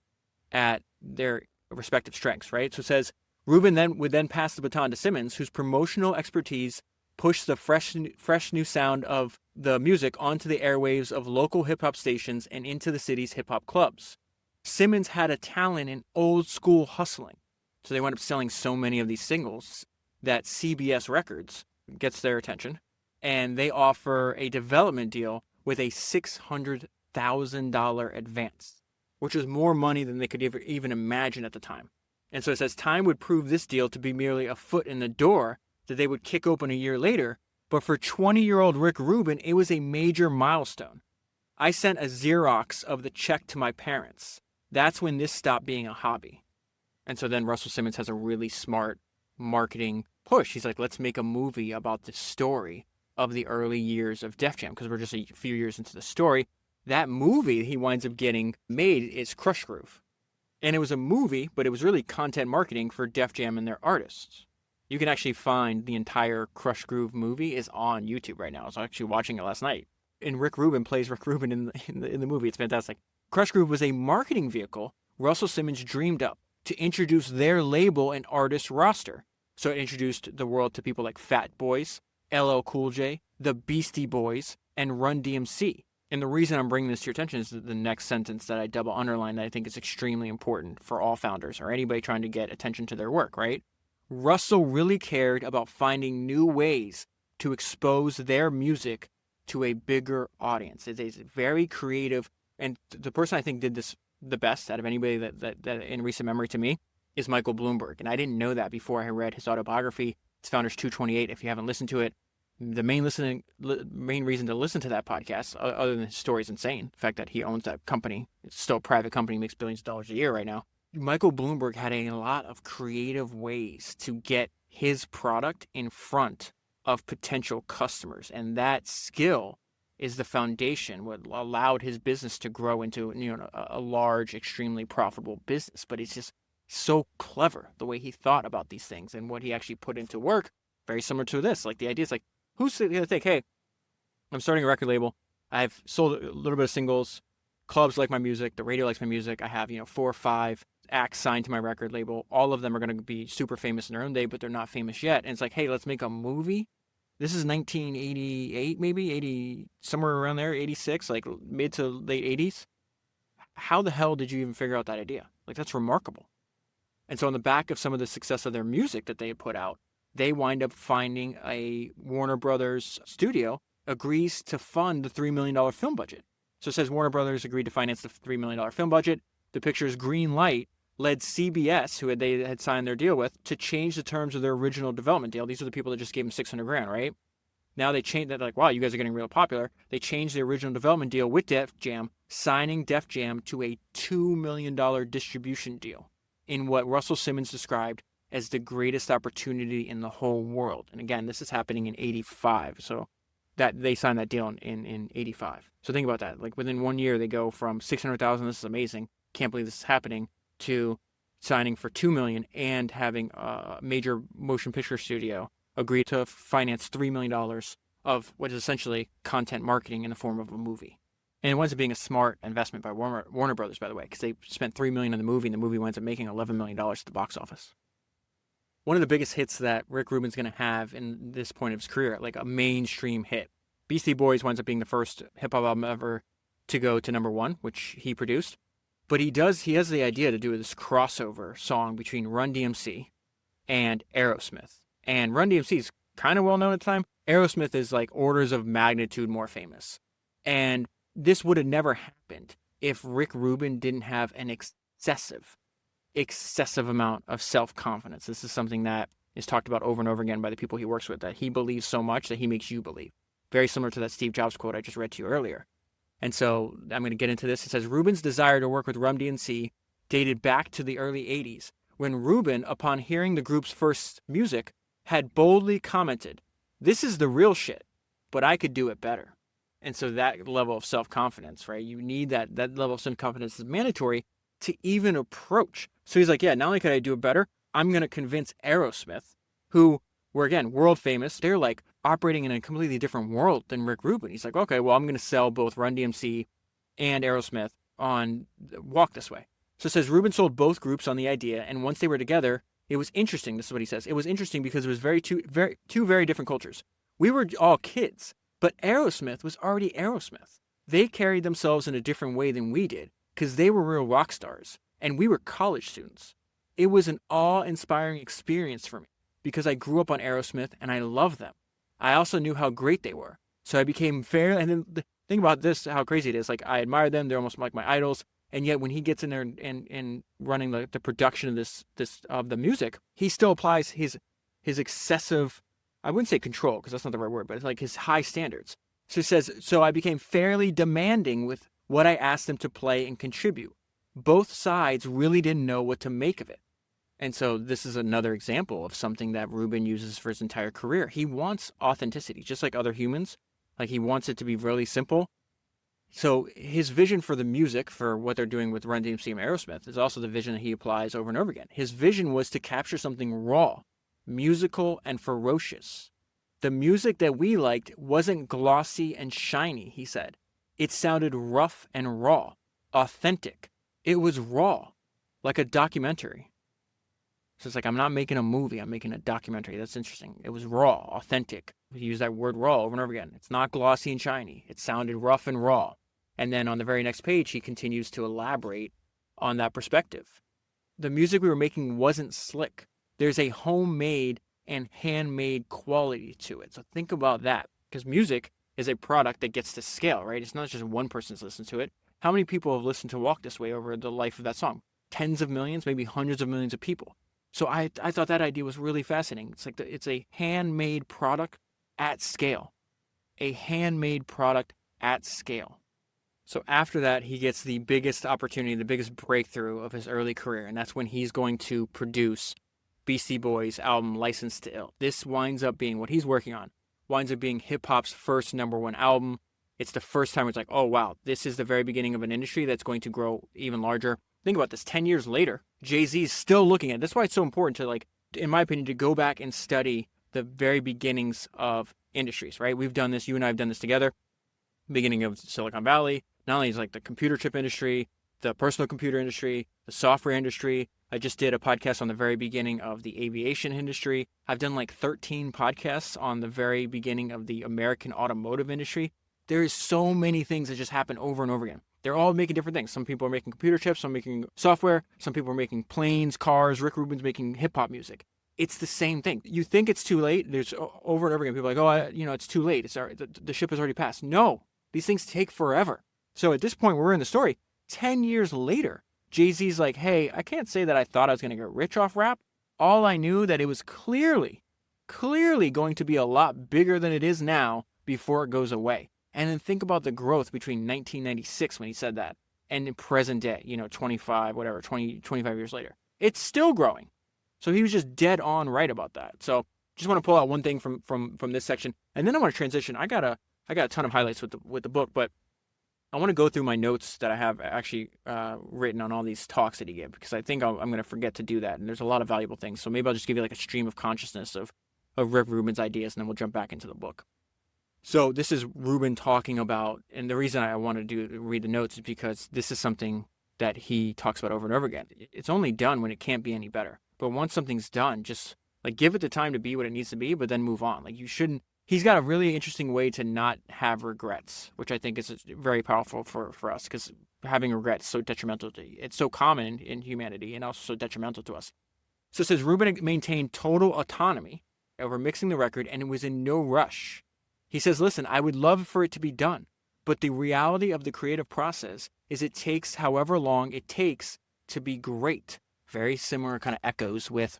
at their respective strengths, right? So it says Rubin would then pass the baton to Simmons, whose promotional expertise pushed the fresh new sound of the music onto the airwaves of local hip-hop stations and into the city's hip-hop clubs. Simmons had a talent in old-school hustling. So they wound up selling so many of these singles that CBS Records gets their attention, and they offer a development deal with a $600,000 advance, which was more money than they could even imagine at the time. And so it says time would prove this deal to be merely a foot in the door that they would kick open a year later, but for 20-year-old Rick Rubin, it was a major milestone. I sent a Xerox of the check to my parents. That's when this stopped being a hobby. And so then Russell Simmons has a really smart marketing push. He's like, let's make a movie about the story of the early years of Def Jam, because we're just a few years into the story. That movie he winds up getting made is Crush Groove. And it was a movie, but it was really content marketing for Def Jam and their artists. You can actually find the entire Crush Groove movie is on YouTube right now. I was actually watching it last night. And Rick Rubin plays Rick Rubin in the movie. It's fantastic. Crush Groove was a marketing vehicle Russell Simmons dreamed up to introduce their label and artist roster. So it introduced the world to people like Fat Boys, LL Cool J, the Beastie Boys, and Run DMC. And the reason I'm bringing this to your attention is the next sentence that I double underline that I think is extremely important for all founders or anybody trying to get attention to their work, right? Russell really cared about finding new ways to expose their music to a bigger audience. It's very creative, and the person I think did this the best out of anybody that in recent memory to me is Michael Bloomberg. And I didn't know that before I read his autobiography. It's Founders 228. If you haven't listened to it, the main reason to listen to that podcast, other than his story, is insane. The fact that he owns that company, it's still a private company, makes billions of dollars a year right now. Michael Bloomberg had a lot of creative ways to get his product in front of potential customers, and that skill is the foundation, what allowed his business to grow into a large, extremely profitable business. But it's just so clever the way he thought about these things and what he actually put into work. Very similar to this. Like, the idea is like, who's going to think, hey, I'm starting a record label. I've sold a little bit of singles. Clubs like my music. The radio likes my music. I have 4 or 5 acts signed to my record label. All of them are going to be super famous in their own day, but they're not famous yet. And it's like, hey, let's make a movie. This is 1988, maybe 80, somewhere around there, 86, like mid to late 80s. How the hell did you even figure out that idea? Like, that's remarkable. And so on the back of some of the success of their music that they had put out, they wind up finding a Warner Brothers studio agrees to fund the $3 million film budget. So it says Warner Brothers agreed to finance the $3 million film budget. The picture's green light led CBS, who they had signed their deal with, to change the terms of their original development deal. These are the people that just gave them $600,000, right? Now they changed that, like, wow, you guys are getting real popular. They changed the original development deal with Def Jam, signing Def Jam to a $2 million distribution deal in what Russell Simmons described as the greatest opportunity in the whole world. And again, this is happening in 85. So that they signed that deal in 85. So think about that. Like, within 1 year, they go from 600,000, this is amazing, can't believe this is happening, to signing for $2 million and having a major motion picture studio agree to finance $3 million of what is essentially content marketing in the form of a movie. And it winds up being a smart investment by Warner Brothers, by the way, because they spent $3 million on the movie, and the movie winds up making $11 million at the box office. One of the biggest hits that Rick Rubin's going to have in this point of his career, like a mainstream hit, Beastie Boys winds up being the first hip-hop album ever to go to #1, which he produced. But he has the idea to do this crossover song between Run DMC and Aerosmith. And Run DMC is kind of well known at the time. Aerosmith is like orders of magnitude more famous. And this would have never happened if Rick Rubin didn't have an excessive amount of self-confidence. This is something that is talked about over and over again by the people he works with, that he believes so much that he makes you believe. Very similar to that Steve Jobs quote I just read to you earlier. And so I'm going to get into this. It says, Rubin's desire to work with Run DMC dated back to the early 80s, when Rubin, upon hearing the group's first music, had boldly commented, "This is the real shit, but I could do it better." And so that level of self-confidence, right? You need that level of self-confidence is mandatory to even approach. So he's like, yeah, not only could I do it better, I'm going to convince Aerosmith, who were, again, world famous. They're like operating in a completely different world than Rick Rubin. He's like, okay, well, I'm going to sell both Run DMC and Aerosmith on Walk This Way. So it says Rubin sold both groups on the idea, and once they were together, it was interesting. This is what he says. It was interesting because it was two very different cultures. We were all kids, but Aerosmith was already Aerosmith. They carried themselves in a different way than we did because they were real rock stars, and we were college students. It was an awe-inspiring experience for me because I grew up on Aerosmith and I loved them. I also knew how great they were. So I became fair. And then the thing about this, how crazy it is, like, I admire them. They're almost like my idols. And yet when he gets in there and running the production of this of the music, he still applies his excessive, I wouldn't say control because that's not the right word, but it's like his high standards. So he says, so I became fairly demanding with what I asked them to play and contribute. Both sides really didn't know what to make of it. And so this is another example of something that Rubin uses for his entire career. He wants authenticity, just like other humans. Like, he wants it to be really simple. So his vision for the music, for what they're doing with Run DMC and Aerosmith, is also the vision that he applies over and over again. His vision was to capture something raw, musical, and ferocious. The music that we liked wasn't glossy and shiny, he said. It sounded rough and raw, authentic. It was raw, like a documentary. So it's like, I'm not making a movie, I'm making a documentary. That's interesting. It was raw, authentic. We use that word raw over and over again. It's not glossy and shiny. It sounded rough and raw. And then on the very next page, he continues to elaborate on that perspective. The music we were making wasn't slick. There's a homemade and handmade quality to it. So think about that, because music is a product that gets to scale, right? It's not just one person's listened to it. How many people have listened to Walk This Way over the life of that song? Tens of millions, maybe hundreds of millions of people. So I thought that idea was really fascinating. It's like it's a handmade product at scale. A handmade product at scale. So after that, he gets the biggest opportunity, the biggest breakthrough of his early career, and that's when he's going to produce Beastie Boys' album Licensed to Ill. This winds up being what he's working on, winds up being hip-hop's first #1 album. It's the first time it's like, oh wow, this is the very beginning of an industry that's going to grow even larger. Think about this, 10 years later, Jay-Z is still looking at it. That's why it's so important to, like, in my opinion, to go back and study the very beginnings of industries, right? We've done this, you and I have done this together, beginning of Silicon Valley. Not only is like the computer chip industry, the personal computer industry, the software industry. I just did a podcast on the very beginning of the aviation industry. I've done like 13 podcasts on the very beginning of the American automotive industry. There is so many things that just happen over and over again. They're all making different things. Some people are making computer chips, some making software, some people are making planes, cars. Rick Rubin's making hip hop music. It's the same thing. You think it's too late. There's over and over again people are like, oh, it's too late. The ship has already passed. No, these things take forever. So at this point, we're in the story. 10 years later, Jay-Z's like, hey, I can't say that I thought I was going to get rich off rap. All I knew that it was clearly going to be a lot bigger than it is now before it goes away. And then think about the growth between 1996 when he said that and in present day, 25 years later. It's still growing. So he was just dead on right about that. So just want to pull out one thing from this section. And then I want to transition. I got a ton of highlights with the book, but I want to go through my notes that I have actually written on all these talks that he gave, because I think I'm going to forget to do that. And there's a lot of valuable things. So maybe I'll just give you like a stream of consciousness of Rick Rubin's ideas, and then we'll jump back into the book. So this is Rubin talking about, and the reason I wanted to read the notes is because this is something that he talks about over and over again. It's only done when it can't be any better. But once something's done, just like give it the time to be what it needs to be, but then move on. Like you shouldn't. He's got a really interesting way to not have regrets, which I think is very powerful for us, because having regrets is so detrimental to you. It's so common in humanity and also so detrimental to us. So it says Rubin maintained total autonomy over mixing the record, and it was in no rush. He says, listen, I would love for it to be done, but the reality of the creative process is it takes however long it takes to be great. Very similar kind of echoes with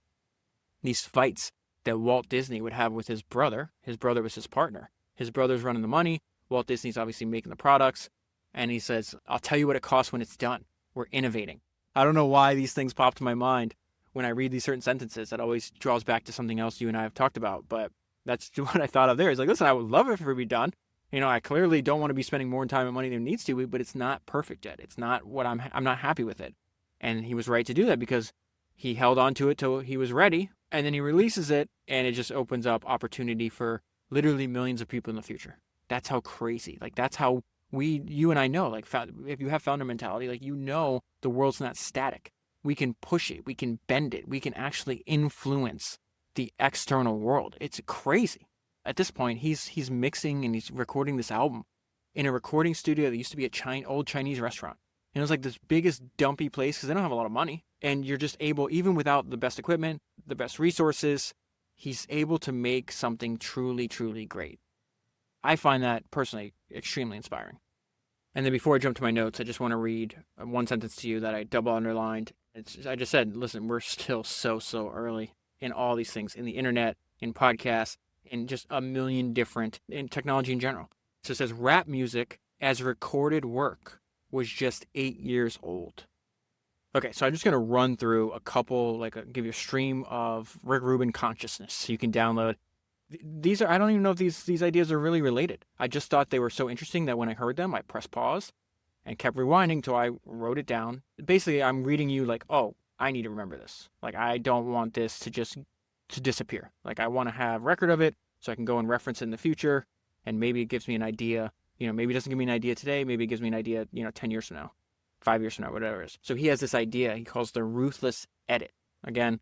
these fights that Walt Disney would have with his brother. His brother was his partner. His brother's running the money. Walt Disney's obviously making the products. And he says, I'll tell you what it costs when it's done. We're innovating. I don't know why these things pop to my mind when I read these certain sentences. That always draws back to something else you and I have talked about. But that's what I thought of there. It's like, listen, I would love it for it to be done. I clearly don't want to be spending more time and money than it needs to be, but it's not perfect yet. It's not what I'm not happy with it. And he was right to do that, because he held on to it till he was ready, and then he releases it, and it just opens up opportunity for literally millions of people in the future. That's how crazy. Like, that's how you and I know, like, if you have founder mentality, like, the world's not static. We can push it. We can bend it. We can actually influence the external world. It's crazy. At this point, he's mixing and he's recording this album in a recording studio that used to be a old Chinese restaurant. And it was like this biggest dumpy place because they don't have a lot of money. And you're just able, even without the best equipment, the best resources, he's able to make something truly, truly great. I find that personally extremely inspiring. And then before I jump to my notes, I just want to read one sentence to you that I double underlined. I just said, listen, we're still so early in all these things, in the internet, in podcasts, in just a million different, in technology in general. So it says, rap music as recorded work was just 8 years old. Okay, so I'm just going to run through a couple, give you a stream of Rick Rubin consciousness so you can download. These are, I don't even know if these ideas are really related. I just thought they were so interesting that when I heard them, I pressed pause and kept rewinding till I wrote it down. Basically, I'm reading you like, oh, I need to remember this. Like, I don't want this to disappear. Like, I want to have record of it so I can go and reference it in the future, and maybe it gives me an idea. Maybe it doesn't give me an idea today. Maybe it gives me an idea, 10 years from now, 5 years from now, whatever it is. So he has this idea he calls the ruthless edit. Again,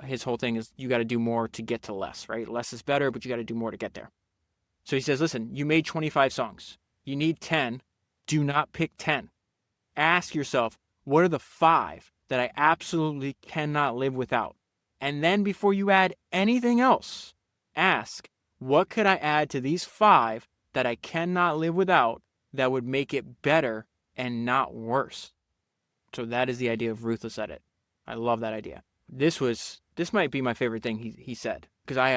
his whole thing is you got to do more to get to less, right? Less is better, but you got to do more to get there. So he says, listen, you made 25 songs. You need 10. Do not pick 10. Ask yourself, what are the 5 that I absolutely cannot live without? And then before you add anything else, ask, what could I add to these 5 that I cannot live without that would make it better and not worse? So that is the idea of ruthless edit. I love that idea. This might be my favorite thing he said, because I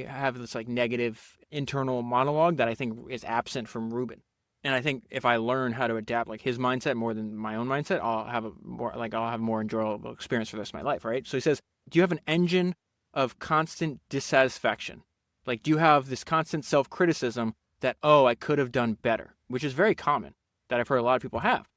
have this like negative internal monologue that I think is absent from Rubin. And I think if I learn how to adapt like his mindset more than my own mindset, I'll have a more enjoyable experience for the rest of my life, right? So he says, do you have an engine of constant dissatisfaction? Like, do you have this constant self-criticism that, I could have done better, which is very common that I've heard a lot of people have.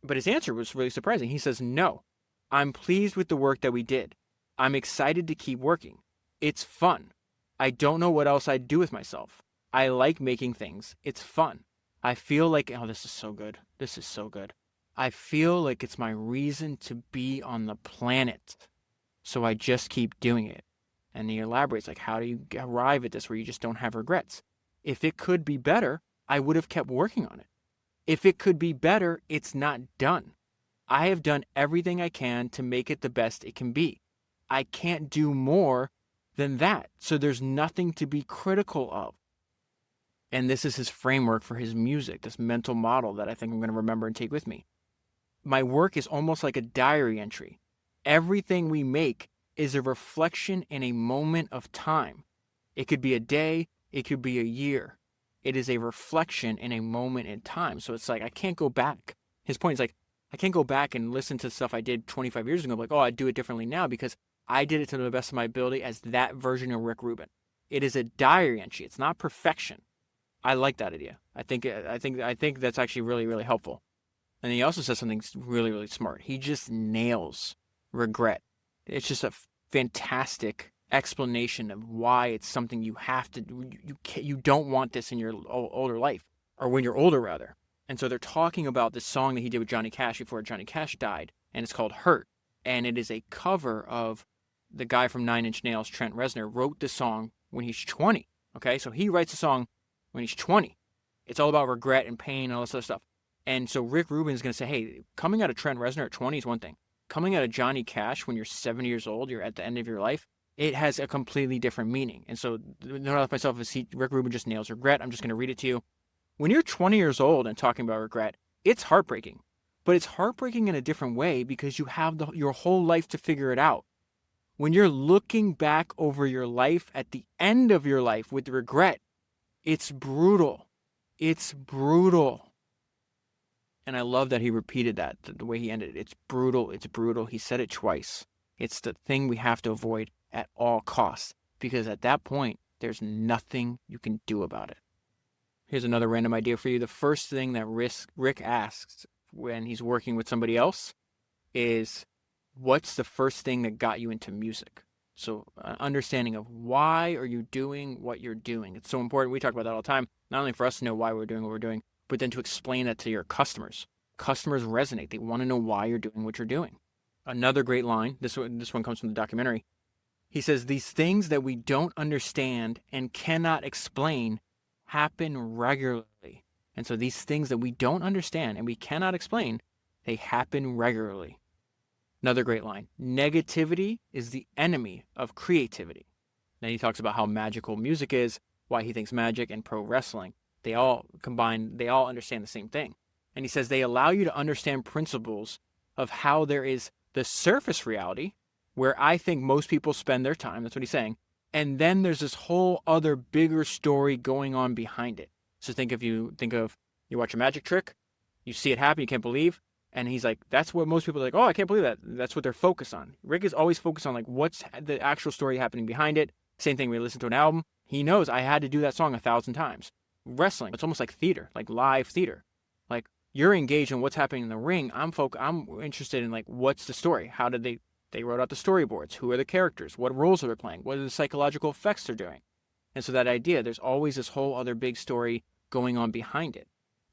But his answer was really surprising. He says, no, I'm pleased with the work that we did. I'm excited to keep working. It's fun. I don't know what else I'd do with myself. I like making things. It's fun. I feel like, this is so good. This is so good. I feel like it's my reason to be on the planet. So I just keep doing it. And he elaborates, like, how do you arrive at this where you just don't have regrets? If it could be better, I would have kept working on it. If it could be better, it's not done. I have done everything I can to make it the best it can be. I can't do more than that. So there's nothing to be critical of. And this is his framework for his music, this mental model that I think I'm going to remember and take with me. My work is almost like a diary entry. Everything we make is a reflection in a moment of time. It could be a day, it could be a year. It is a reflection in a moment in time. So it's like, I can't go back. His point is like, I can't go back and listen to stuff I did 25 years ago, like, I'd do it differently now because I did it to the best of my ability as that version of Rick Rubin. It is a diary entry. It's not perfection. I like that idea. I think that's actually really, really helpful. And he also says something really, really smart. He just nails regret. It's just a fantastic explanation of why it's something you have to do. You don't want this in your older life, or when you're older, rather. And so they're talking about this song that he did with Johnny Cash before Johnny Cash died, and it's called Hurt. And it is a cover of the guy from 9 Inch Nails, Trent Reznor, wrote this song when he's 20. Okay, so he writes a song when he's 20. It's all about regret and pain and all this other stuff. And so Rick Rubin is going to say, hey, coming out of Trent Reznor at 20 is one thing. Coming out of Johnny Cash when you're 70 years old, you're at the end of your life, it has a completely different meaning. And so the note of myself is Rick Rubin just nails regret. I'm just going to read it to you. When you're 20 years old and talking about regret, it's heartbreaking. But it's heartbreaking in a different way because you have your whole life to figure it out. When you're looking back over your life at the end of your life with regret, it's brutal. It's brutal. And I love that he repeated that, the way he ended it. It's brutal. It's brutal. He said it twice. It's the thing we have to avoid at all costs, because at that point, there's nothing you can do about it. Here's another random idea for you. The first thing that Rick asks when he's working with somebody else is, what's the first thing that got you into music? So an understanding of why are you doing what you're doing. It's so important. We talk about that all the time, not only for us to know why we're doing what we're doing, but then to explain that to your customers. Customers resonate. They want to know why you're doing what you're doing. Another great line, this one comes from the documentary. He says, these things that we don't understand and cannot explain happen regularly. And so these things that we don't understand and we cannot explain, they happen regularly. Another great line, negativity is the enemy of creativity. Then he talks about how magical music is, why he thinks magic and pro wrestling, they all understand the same thing. And he says they allow you to understand principles of how there is the surface reality, where I think most people spend their time, that's what he's saying, and then there's this whole other bigger story going on behind it. So you watch a magic trick, you see it happen, you can't believe, and he's like, that's what most people are like, I can't believe that. That's what they're focused on. Rick is always focused on like what's the actual story happening behind it. Same thing when we listen to an album. He knows I had to do that song 1,000 times. Wrestling, it's almost like theater, like live theater. Like you're engaged in what's happening in the ring. I'm interested in like what's the story? How did they wrote out the storyboards? Who are the characters? What roles are they playing? What are the psychological effects they're doing? And so that idea, there's always this whole other big story going on behind it.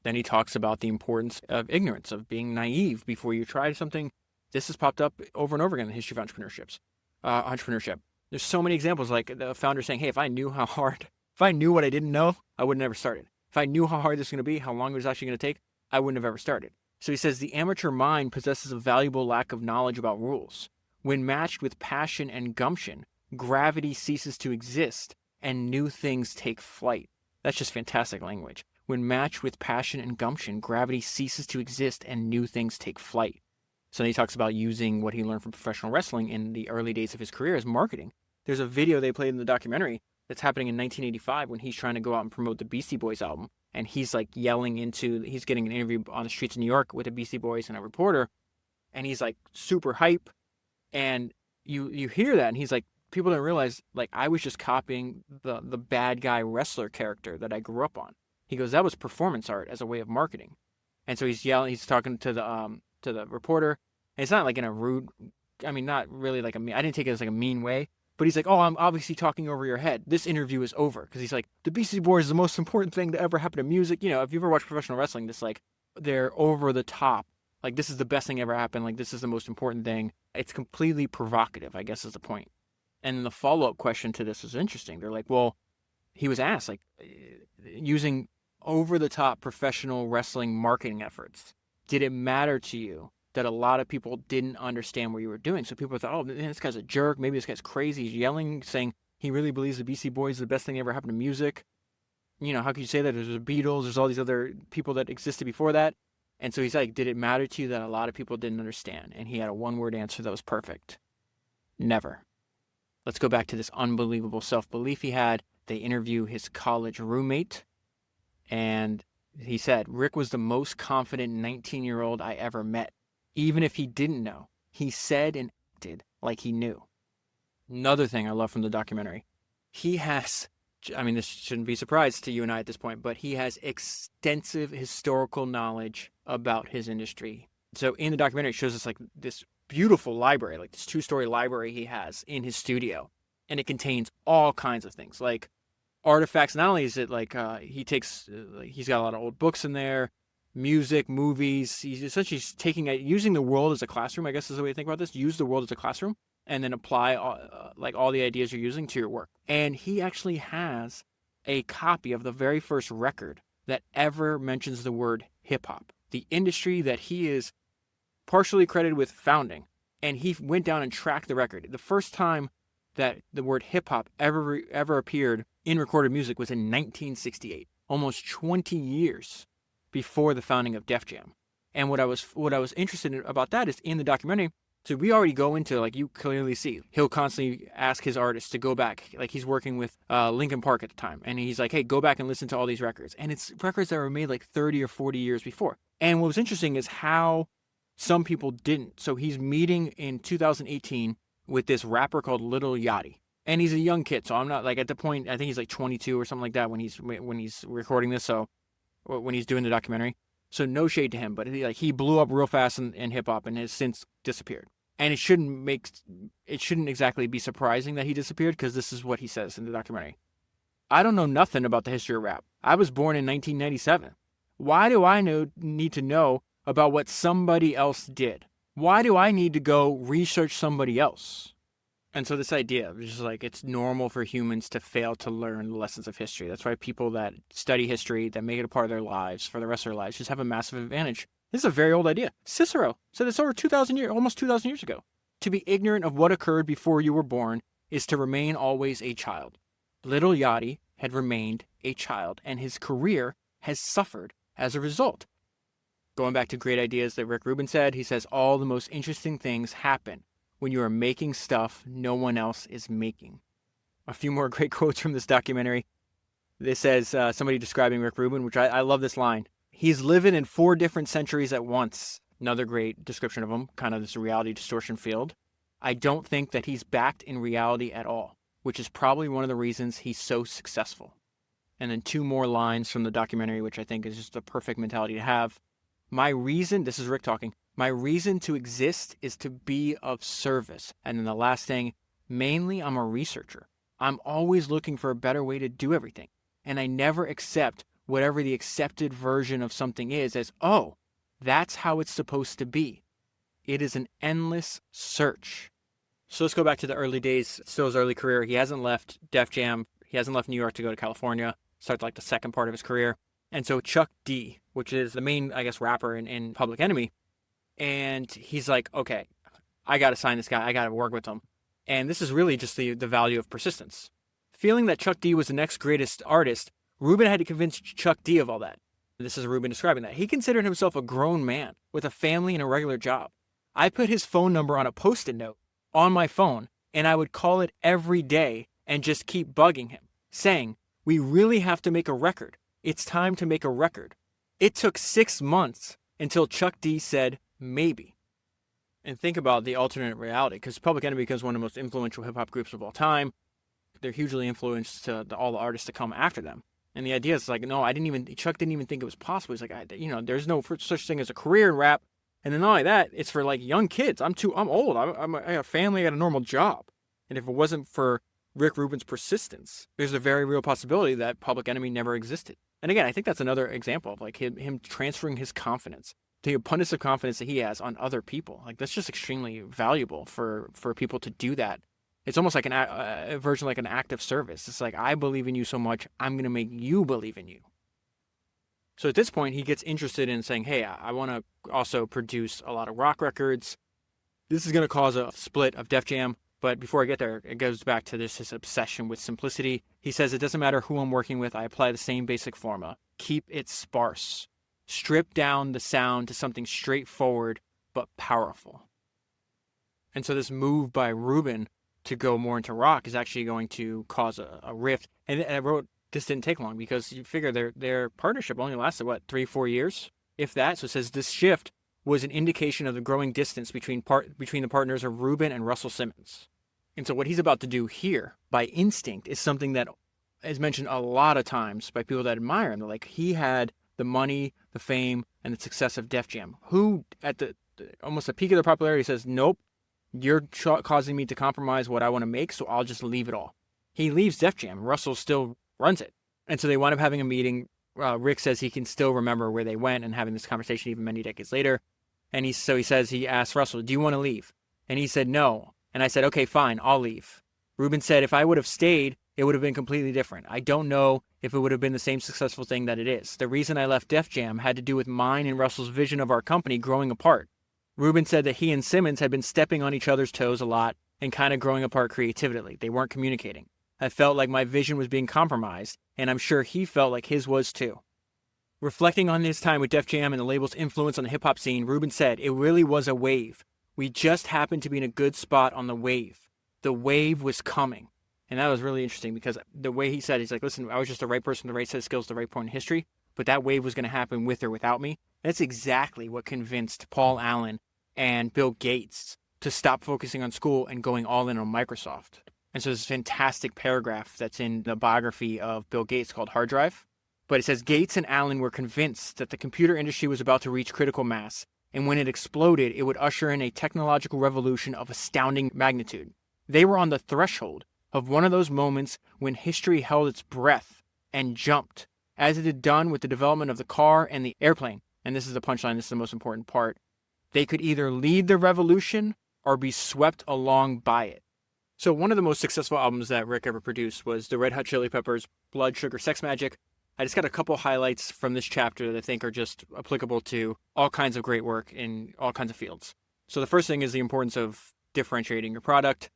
Then he talks about the importance of ignorance, of being naive before you try something. This has popped up over and over again in the history of entrepreneurship. There's so many examples, like the founder saying, hey, if I knew what I didn't know, I would have never started. If I knew how hard this was going to be, how long it was actually going to take, I wouldn't have ever started. So he says the amateur mind possesses a valuable lack of knowledge about rules. When matched with passion and gumption, gravity ceases to exist and new things take flight. That's just fantastic language. When matched with passion and gumption, gravity ceases to exist and new things take flight. So he talks about using what he learned from professional wrestling in the early days of his career as marketing. There's a video they played in the documentary that's happening in 1985 when he's trying to go out and promote the Beastie Boys album. And he's like he's getting an interview on the streets of New York with the Beastie Boys and a reporter. And he's like super hype. And you hear that and he's like, people don't realize, like, I was just copying the bad guy wrestler character that I grew up on. He goes, that was performance art as a way of marketing. And so he's yelling, he's talking to the reporter. And it's not like in a rude, not really like I didn't take it as like a mean way. But he's like, oh, I'm obviously talking over your head. This interview is over. Because he's like, the Beastie Boys is the most important thing to ever happen to music. You know, if you ever watch professional wrestling, this like, they're over the top. Like, this is the best thing ever happened. Like, this is the most important thing. It's completely provocative, I guess is the point. And the follow-up question to this is interesting. They're like, well, he was asked, like, using over-the-top professional wrestling marketing efforts, did it matter to you that a lot of people didn't understand what you were doing? So people thought, oh, man, this guy's a jerk. Maybe this guy's crazy. He's yelling, saying he really believes the Beastie Boys is the best thing that ever happened to music. You know, how could you say that? There's the Beatles. There's all these other people that existed before that. And so he's like, did it matter to you that a lot of people didn't understand? And he had a one-word answer that was perfect. Never. Let's go back to this unbelievable self-belief he had. They interview his college roommate. And he said, Rick was the most confident 19-year-old I ever met. Even if he didn't know, he said and acted like he knew. Another thing I love from the documentary, he has, this shouldn't be a surprise to you and I at this point, but he has extensive historical knowledge about his industry. So in the documentary, it shows us like this beautiful library, like this 2-story library he has in his studio. And it contains all kinds of things, like artifacts. Not only is it like he's got a lot of old books in there, music, movies. He's essentially using the world as a classroom, I guess is the way to think about this. Use the world as a classroom and then apply all the ideas you're using to your work. And he actually has a copy of the very first record that ever mentions the word hip-hop, the industry that he is partially credited with founding. And he went down and tracked the record. The first time that the word hip-hop ever appeared in recorded music was in 1968, almost 20 years before the founding of Def Jam. And what I was interested in about that is in the documentary, so we already go into, like, you clearly see, he'll constantly ask his artists to go back. Like, he's working with Linkin Park at the time. And he's like, hey, go back and listen to all these records. And it's records that were made like 30 or 40 years before. And what was interesting is how some people didn't. So he's meeting in 2018 with this rapper called Lil Yachty. And he's a young kid. So I'm not, like, at the point, I think he's like 22 or something like that when he's recording this. So when he's doing the documentary. So no shade to him, but he blew up real fast in hip hop and has since disappeared. And it shouldn't exactly be surprising that he disappeared, because this is what he says in the documentary. I don't know nothing about the history of rap. I was born in 1997. Why do I need to know about what somebody else did? Why do I need to go research somebody else? And so this idea of just like, it's normal for humans to fail to learn the lessons of history. That's why people that study history, that make it a part of their lives for the rest of their lives, just have a massive advantage. This is a very old idea. Cicero said this over 2,000 years, almost 2,000 years ago. To be ignorant of what occurred before you were born is to remain always a child. Lil Yachty had remained a child, and his career has suffered as a result. Going back to great ideas that Rick Rubin said, he says, all the most interesting things happen when you are making stuff no one else is making. A few more great quotes from this documentary. This says, somebody describing Rick Rubin, which I love this line. He's living in 4 different centuries at once. Another great description of him, kind of this reality distortion field. I don't think that he's backed in reality at all, which is probably one of the reasons he's so successful. And then 2 more lines from the documentary, which I think is just the perfect mentality to have. My reason, this is Rick talking, my reason to exist is to be of service. And then the last thing, mainly I'm a researcher. I'm always looking for a better way to do everything. And I never accept whatever the accepted version of something is as, oh, that's how it's supposed to be. It is an endless search. So let's go back to the early days, still his early career. He hasn't left Def Jam. He hasn't left New York to go to California. Start like the second part of his career. And so Chuck D, which is the main, I guess, rapper in Public Enemy. And he's like, okay, I got to sign this guy. I got to work with him. And this is really just the value of persistence. Feeling that Chuck D was the next greatest artist, Rubin had to convince Chuck D of all that. This is Rubin describing that. He considered himself a grown man with a family and a regular job. I put his phone number on a Post-it note on my phone, and I would call it every day and just keep bugging him, saying, we really have to make a record. It's time to make a record. It took 6 months until Chuck D said, maybe. And think about the alternate reality, because Public Enemy becomes one of the most influential hip-hop groups of all time. They're hugely influenced to all the artists to come after them. And the idea is like, no, Chuck didn't even think it was possible. He's like, there's no such thing as a career in rap. And then not only that, it's for like young kids. I'm old. I have a family. I got a normal job. And if it wasn't for Rick Rubin's persistence, there's a very real possibility that Public Enemy never existed. And again, I think that's another example of like him transferring his confidence, the abundance of confidence that he has on other people. Like that's just extremely valuable for people to do that. It's almost like a version like an act of service. It's like, I believe in you so much, I'm going to make you believe in you. So at this point, he gets interested in saying, hey, I want to also produce a lot of rock records. This is going to cause a split of Def Jam. But before I get there, it goes back to his obsession with simplicity. He says, it doesn't matter who I'm working with. I apply the same basic formula. Keep it sparse. Strip down the sound to something straightforward but powerful. And so this move by Rubin to go more into rock is actually going to cause a rift. And I wrote, this didn't take long because you figure their partnership only lasted, 3-4 years? If that. So it says this shift was an indication of the growing distance between the partners of Rubin and Russell Simmons. And so what he's about to do here, by instinct, is something that is mentioned a lot of times by people that admire him. They're like, he had the money, the fame, and the success of Def Jam. Who, at almost the peak of their popularity, says, nope, you're causing me to compromise what I want to make, so I'll just leave it all. He leaves Def Jam. Russell still runs it. And so they wind up having a meeting. Rick says he can still remember where they went and having this conversation even many decades later. And he asked Russell, do you want to leave? And he said, no. And I said, okay, fine, I'll leave. Rubin said, if I would have stayed, it would have been completely different. I don't know if it would have been the same successful thing that it is. The reason I left Def Jam had to do with mine and Russell's vision of our company growing apart. Rubin said that he and Simmons had been stepping on each other's toes a lot and kind of growing apart creatively. They weren't communicating. I felt like my vision was being compromised, and I'm sure he felt like his was too. Reflecting on his time with Def Jam and the label's influence on the hip-hop scene, Rubin said, it really was a wave. We just happened to be in a good spot on the wave. The wave was coming. And that was really interesting because the way he said, he's like, listen, I was just the right person, the right set of skills, the right point in history, but that wave was going to happen with or without me. That's exactly what convinced Paul Allen and Bill Gates to stop focusing on school and going all in on Microsoft. And so there's a fantastic paragraph that's in the biography of Bill Gates called Hard Drive. But it says, Gates and Allen were convinced that the computer industry was about to reach critical mass, and when it exploded, it would usher in a technological revolution of astounding magnitude. They were on the threshold of one of those moments when history held its breath and jumped, as it had done with the development of the car and the airplane. And this is the punchline, this is the most important part. They could either lead the revolution or be swept along by it. So one of the most successful albums that Rick ever produced was the Red Hot Chili Peppers' Blood Sugar Sex Magic. I just got a couple highlights from this chapter that I think are just applicable to all kinds of great work in all kinds of fields. So the first thing is the importance of differentiating your product.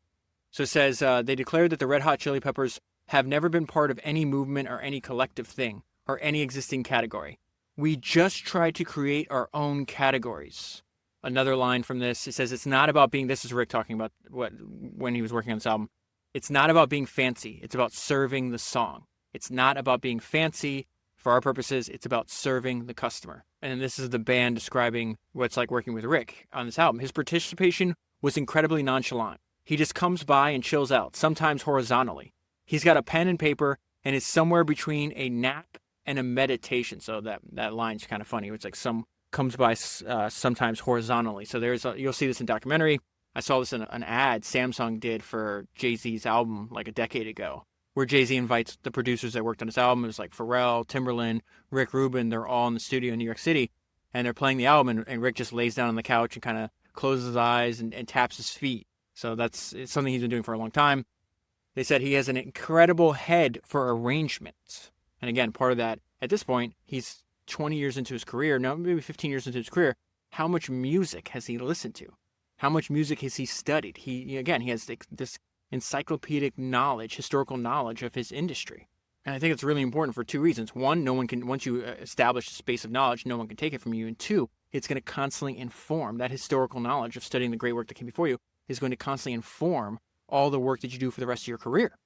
So it says, they declared that the Red Hot Chili Peppers have never been part of any movement or any collective thing or any existing category. We just tried to create our own categories. Another line from this, it says, it's not about being, this is Rick talking about when he was working on this album. It's not about being fancy. It's about serving the song. It's not about being fancy. For our purposes, it's about serving the customer. And this is the band describing what it's like working with Rick on this album. His participation was incredibly nonchalant. He just comes by and chills out, sometimes horizontally. He's got a pen and paper and is somewhere between a nap and a meditation. So that line's kind of funny. It's like comes by sometimes horizontally. So you'll see this in documentary. I saw this in an ad Samsung did for Jay-Z's album like a decade ago, where Jay-Z invites the producers that worked on his album. It was like Pharrell, Timberland, Rick Rubin. They're all in the studio in New York City, and they're playing the album, and Rick just lays down on the couch and kind of closes his eyes and taps his feet. So it's something he's been doing for a long time. They said he has an incredible head for arrangement. And again, part of that, at this point, he's 20 years into his career, no, maybe 15 years into his career. How much music has he listened to? How much music has he studied? He has this encyclopedic knowledge, historical knowledge of his industry. And I think it's really important for two reasons. One, no one can, once you establish a space of knowledge, no one can take it from you. And two, it's going to constantly inform that historical knowledge of studying the great work that came before you is going to constantly inform all the work that you do for the rest of your career.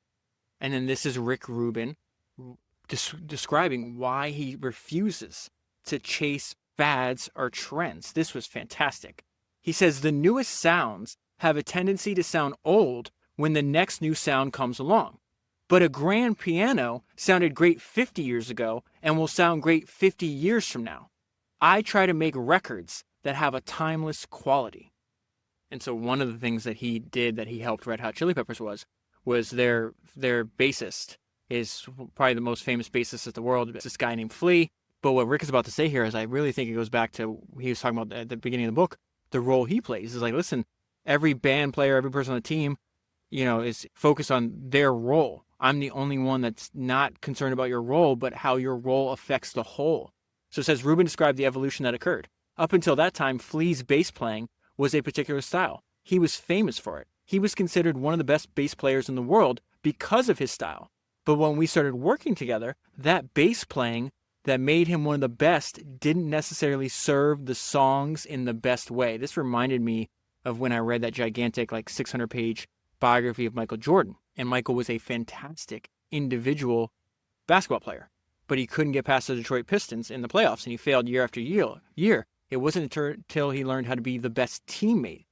And then this is Rick Rubin describing why he refuses to chase fads or trends. This was fantastic. He says the newest sounds have a tendency to sound old when the next new sound comes along. But a grand piano sounded great 50 years ago and will sound great 50 years from now. I try to make records that have a timeless quality. And so one of the things that he did that he helped Red Hot Chili Peppers was their bassist is probably the most famous bassist in the world. It's this guy named Flea. But what Rick is about to say here is I really think it goes back to, he was talking about at the beginning of the book, the role he plays. Is like, listen, every band player, every person on the team, is focused on their role. I'm the only one that's not concerned about your role, but how your role affects the whole. So it says Rubin described the evolution that occurred. Up until that time, Flea's bass playing was a particular style. He was famous for it. He was considered one of the best bass players in the world because of his style. But when we started working together, that bass playing that made him one of the best didn't necessarily serve the songs in the best way. This reminded me of when I read that gigantic 600-page biography of Michael Jordan. And Michael was a fantastic individual basketball player, but he couldn't get past the Detroit Pistons in the playoffs, and he failed year after year. It wasn't until he learned how to be the best teammate,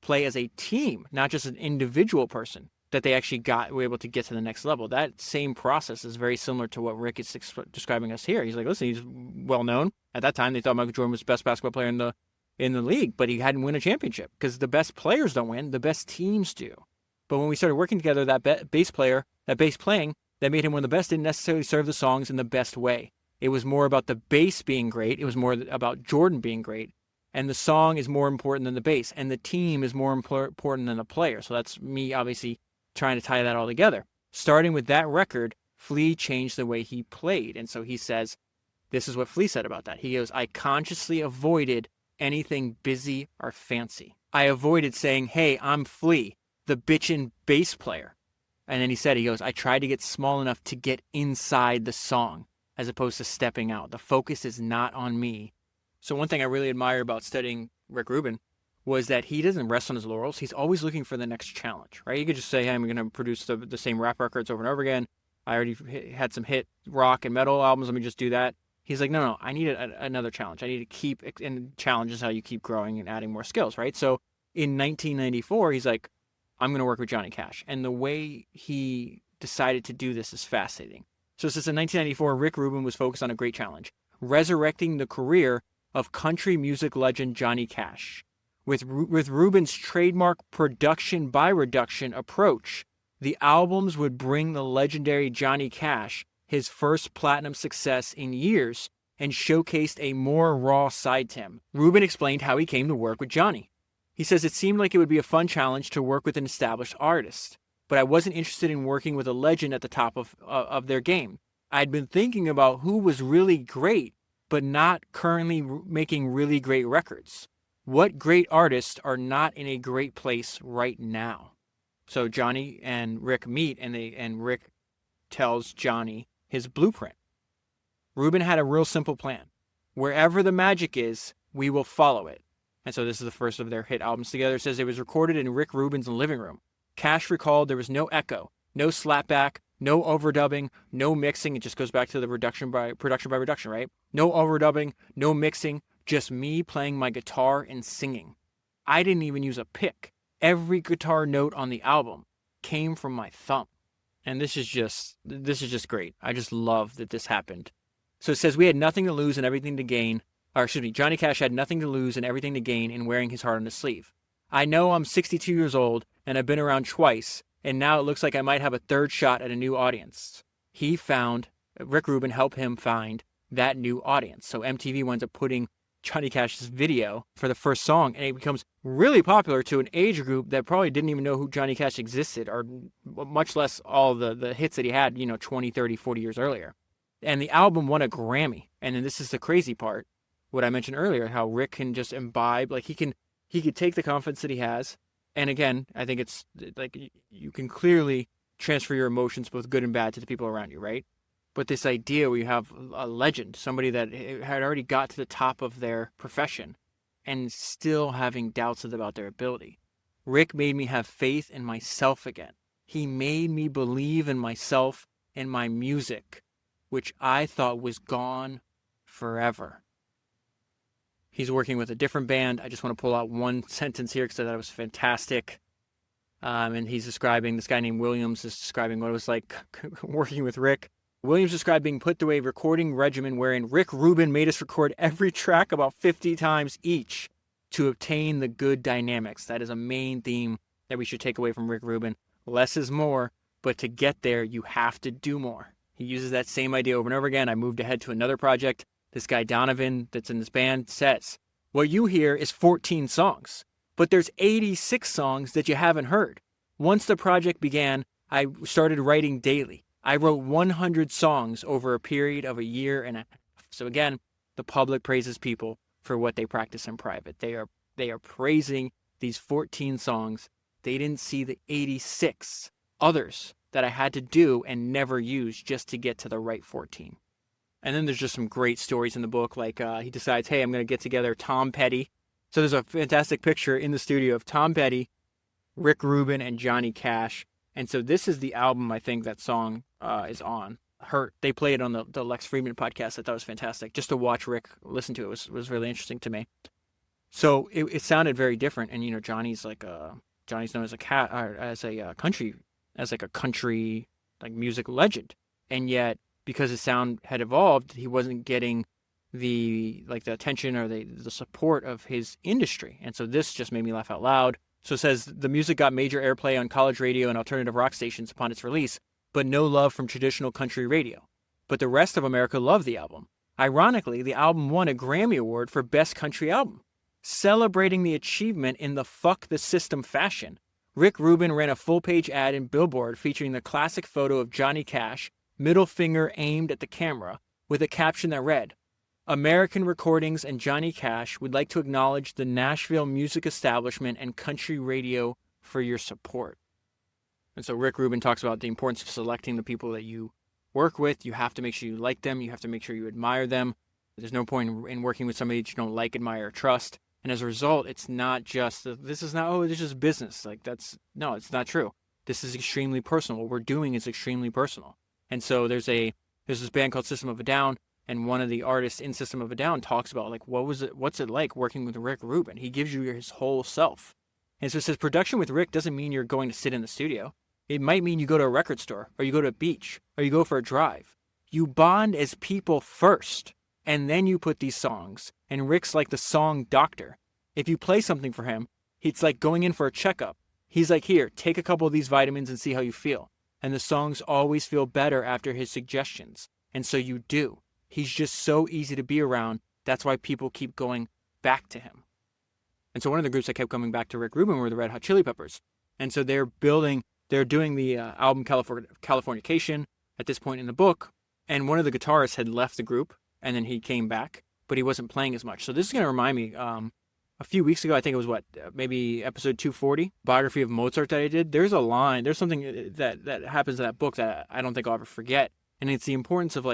play as a team, not just an individual person, that they actually were able to get to the next level. That same process is very similar to what Rick is describing us here. He's like, listen, he's well known. At that time, they thought Michael Jordan was the best basketball player in the league, but he hadn't won a championship because the best players don't win, the best teams do. But when we started working together, that bass playing that made him one of the best didn't necessarily serve the songs in the best way. It was more about the bass being great. It was more about Jordan being great. And the song is more important than the bass. And the team is more important than the player. So that's me obviously trying to tie that all together. Starting with that record, Flea changed the way he played. And so he says, this is what Flea said about that. He goes, I consciously avoided anything busy or fancy. I avoided saying, hey, I'm Flea, the bitchin' bass player. And then he goes, I tried to get small enough to get inside the song as opposed to stepping out. The focus is not on me. So one thing I really admire about studying Rick Rubin was that he doesn't rest on his laurels. He's always looking for the next challenge, right? You could just say, hey, I'm going to produce the same rap records over and over again. I already had some hit rock and metal albums. Let me just do that. He's like, no, I need another challenge. I need to keep, and challenge is how you keep growing and adding more skills, right? So in 1994, he's like, I'm going to work with Johnny Cash. And the way he decided to do this is fascinating. So since in 1994, Rick Rubin was focused on a great challenge, resurrecting the career of country music legend Johnny Cash. With Rubin's trademark production by reduction approach, the albums would bring the legendary Johnny Cash his first platinum success in years and showcased a more raw side to him. Rubin explained how he came to work with Johnny. He says, it seemed like it would be a fun challenge to work with an established artist, but I wasn't interested in working with a legend at the top of their game. I'd been thinking about who was really great, but not currently making really great records. What great artists are not in a great place right now? So Johnny and Rick meet, and Rick tells Johnny his blueprint. Rubin had a real simple plan. Wherever the magic is, we will follow it. And so this is the first of their hit albums together. It says it was recorded in Rick Rubin's living room. Cash recalled there was no echo, no slapback, no overdubbing, no mixing. It just goes back to the production by reduction, right? No overdubbing, no mixing, just me playing my guitar and singing. I didn't even use a pick. Every guitar note on the album came from my thumb. And this is just great. I just love that this happened. So it says we had nothing to lose and everything to gain. Johnny Cash had nothing to lose and everything to gain in wearing his heart on his sleeve. I know I'm 62 years old and I've been around twice, and now it looks like I might have a third shot at a new audience. Rick Rubin helped him find that new audience. So MTV winds up putting Johnny Cash's video for the first song, and it becomes really popular to an age group that probably didn't even know who Johnny Cash existed, or much less all the hits that he had, 20, 30, 40 years earlier. And the album won a Grammy. And then this is the crazy part. What I mentioned earlier, how Rick can just imbibe, he can he could take the confidence that he has. And again, I think it's like you can clearly transfer your emotions, both good and bad, to the people around you, right? But this idea where you have a legend, somebody that had already got to the top of their profession and still having doubts about their ability. Rick made me have faith in myself again. He made me believe in myself and my music, which I thought was gone forever. He's working with a different band. I just want to pull out one sentence here because I thought it was fantastic. And he's describing, this guy named Williams is describing what it was like working with Rick. Williams described being put through a recording regimen wherein Rick Rubin made us record every track about 50 times each to obtain the good dynamics. That is a main theme that we should take away from Rick Rubin. Less is more, but to get there, you have to do more. He uses that same idea over and over again. I moved ahead to another project. This guy Donovan that's in this band says, what you hear is 14 songs, but there's 86 songs that you haven't heard. Once the project began, I started writing daily. I wrote 100 songs over a period of a year and a half. So again, the public praises people for what they practice in private. They are praising these 14 songs. They didn't see the 86 others that I had to do and never use just to get to the right 14. And then there's just some great stories in the book. Like he decides, hey, I'm going to get together Tom Petty. So there's a fantastic picture in the studio of Tom Petty, Rick Rubin, and Johnny Cash. And so this is the album I think that song is on. Hurt. They played it on the Lex Friedman podcast. I thought it was fantastic. Just to watch Rick listen to it was really interesting to me. So it sounded very different. And, you know, Johnny's known as a country like music legend. And yet, because his sound had evolved, he wasn't getting the attention or the support of his industry. And so this just made me laugh out loud. So it says the music got major airplay on college radio and alternative rock stations upon its release, but no love from traditional country radio. But the rest of America loved the album. Ironically, the album won a Grammy Award for Best Country Album. Celebrating the achievement in the fuck the system fashion, Rick Rubin ran a full-page ad in Billboard featuring the classic photo of Johnny Cash, middle finger aimed at the camera, with a caption that read, American Recordings and Johnny Cash would like to acknowledge the Nashville music establishment and country radio for your support. And so Rick Rubin talks about the importance of selecting the people that you work with. You have to make sure you like them. You have to make sure you admire them. There's no point in working with somebody that you don't like, admire, or trust. And as a result, it's not just, this is just business. It's not true. This is extremely personal. What we're doing is extremely personal. And so there's this band called System of a Down. And one of the artists in System of a Down talks about what's it like working with Rick Rubin? He gives you his whole self. And so it says production with Rick doesn't mean you're going to sit in the studio. It might mean you go to a record store, or you go to a beach, or you go for a drive. You bond as people first, and then you put these songs. And Rick's like the song doctor. If you play something for him, it's like going in for a checkup. He's like, here, take a couple of these vitamins and see how you feel. And the songs always feel better after his suggestions. And so you do. He's just so easy to be around. That's why people keep going back to him. And so one of the groups that kept coming back to Rick Rubin were the Red Hot Chili Peppers. And so they're doing the album Californication at this point in the book. And one of the guitarists had left the group, and then he came back, but he wasn't playing as much. So this is going to remind me, a few weeks ago, I think it was maybe episode 240, biography of Mozart that I did. There's something that happens in that book that I don't think I'll ever forget. And it's the importance of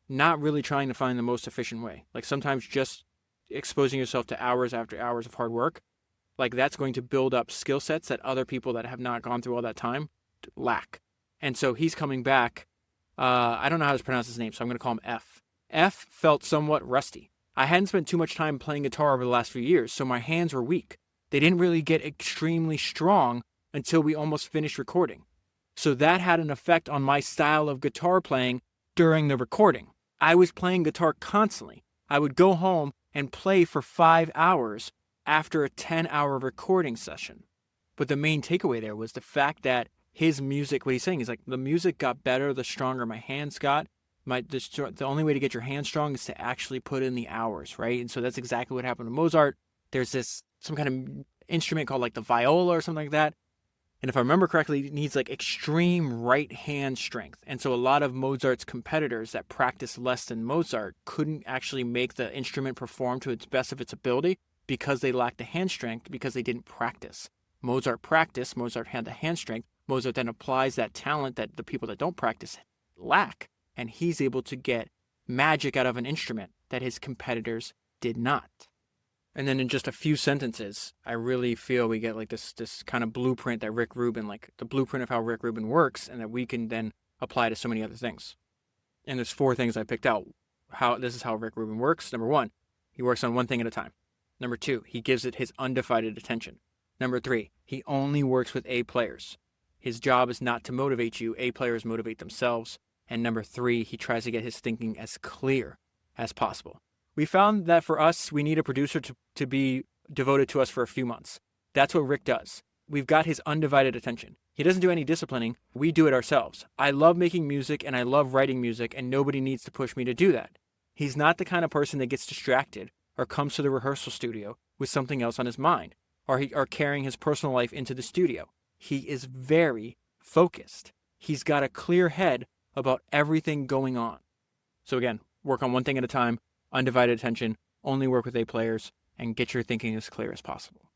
not really trying to find the most efficient way. Sometimes just exposing yourself to hours after hours of hard work, that's going to build up skill sets that other people that have not gone through all that time lack. And so he's coming back. I don't know how to pronounce his name, so I'm going to call him F. F felt somewhat rusty. I hadn't spent too much time playing guitar over the last few years, so my hands were weak. They didn't really get extremely strong until we almost finished recording. So that had an effect on my style of guitar playing during the recording. I was playing guitar constantly. I would go home and play for 5 hours after a 10-hour recording session. But the main takeaway there was the fact that his music, what he's saying is the music got better the stronger my hands got. The only way to get your hands strong is to actually put in the hours, right? And so that's exactly what happened to Mozart. There's some kind of instrument called the viola or something like that. And if I remember correctly, it needs extreme right hand strength. And so a lot of Mozart's competitors that practice less than Mozart couldn't actually make the instrument perform to its best of its ability because they lacked the hand strength, because they didn't practice. Mozart practiced, Mozart had the hand strength. Mozart then applies that talent that the people that don't practice lack, and he's able to get magic out of an instrument that his competitors did not. And then in just a few sentences, I really feel we get like this kind of blueprint that Rick Rubin, like the blueprint of how Rick Rubin works, and that we can then apply to so many other things. And there's 4 things I picked out. This is how Rick Rubin works. Number 1, he works on one thing at a time. Number 2, he gives it his undivided attention. Number 3, he only works with A players. His job is not to motivate you. A players motivate themselves. And number 3, he tries to get his thinking as clear as possible. We found that for us, we need a producer to be devoted to us for a few months. That's what Rick does. We've got his undivided attention. He doesn't do any disciplining. We do it ourselves. I love making music and I love writing music, and nobody needs to push me to do that. He's not the kind of person that gets distracted or comes to the rehearsal studio with something else on his mind, or carrying his personal life into the studio. He is very focused. He's got a clear head about everything going on. So again, work on one thing at a time, undivided attention, only work with A players, and get your thinking as clear as possible.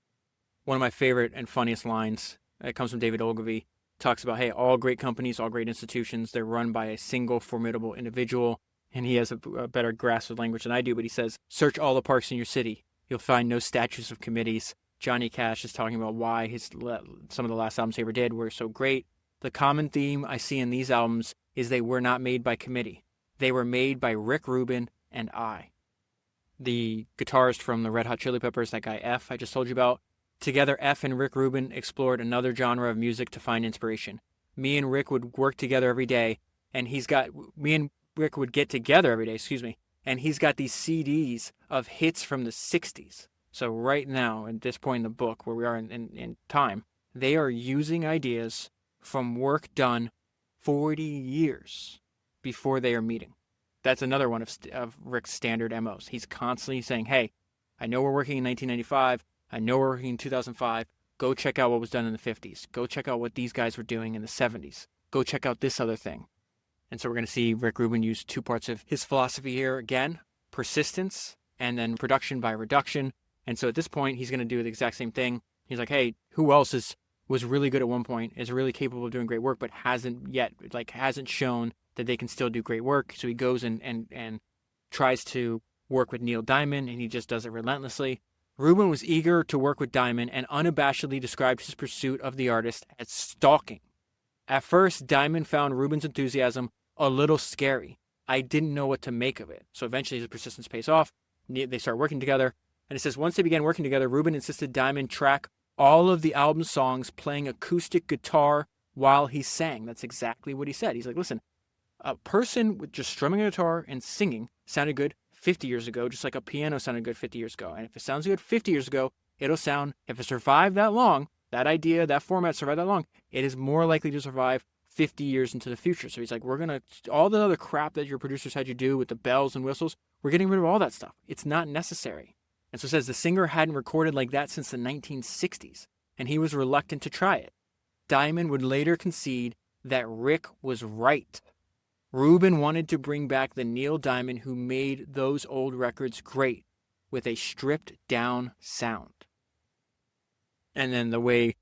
One of my favorite and funniest lines, it comes from David Ogilvy, talks about, hey, all great companies, all great institutions, they're run by a single formidable individual. And he has a better grasp of language than I do, but he says, search all the parks in your city. You'll find no statues of committees. Johnny Cash is talking about why some of the last albums he ever did were so great. The common theme I see in these albums is they were not made by committee. They were made by Rick Rubin and I. The guitarist from the Red Hot Chili Peppers, that guy F I just told you about, together F and Rick Rubin explored another genre of music to find inspiration. Me and Rick would work together every day, and Rick would get together every day, and he's got these CDs of hits from the 60s. So right now, at this point in the book, where we are in time, they are using ideas from work done 40 years before they are meeting. That's another one of Rick's standard MOs. He's constantly saying, hey, I know we're working in 1995. I know we're working in 2005. Go check out what was done in the 50s. Go check out what these guys were doing in the 70s. Go check out this other thing. And so we're going to see Rick Rubin use 2 parts of his philosophy here. Again, persistence and then production by reduction. And so at this point, he's going to do the exact same thing. He's like, hey, who else was really good at one point, is really capable of doing great work, but hasn't shown that they can still do great work. So he goes and tries to work with Neil Diamond, and he just does it relentlessly. Rubin was eager to work with Diamond and unabashedly described his pursuit of the artist as stalking. At first, Diamond found Rubin's enthusiasm a little scary. I didn't know what to make of it. So eventually his persistence pays off. They start working together. And it says, once they began working together, Rubin insisted Diamond track all of the album songs playing acoustic guitar while he sang. That's exactly what he said. He's like, listen, a person with just strumming a guitar and singing sounded good 50 years ago, just like a piano sounded good 50 years ago. And if it sounds good 50 years ago, it'll sound, if it survived that long, that idea, that format survived that long, it is more likely to survive 50 years into the future. So he's like, all the other crap that your producers had you do with the bells and whistles, we're getting rid of all that stuff. It's not necessary. And so it says the singer hadn't recorded like that since the 1960s, and he was reluctant to try it. Diamond would later concede that Rick was right. Rubin wanted to bring back the Neil Diamond who made those old records great, with a stripped-down sound. And then the way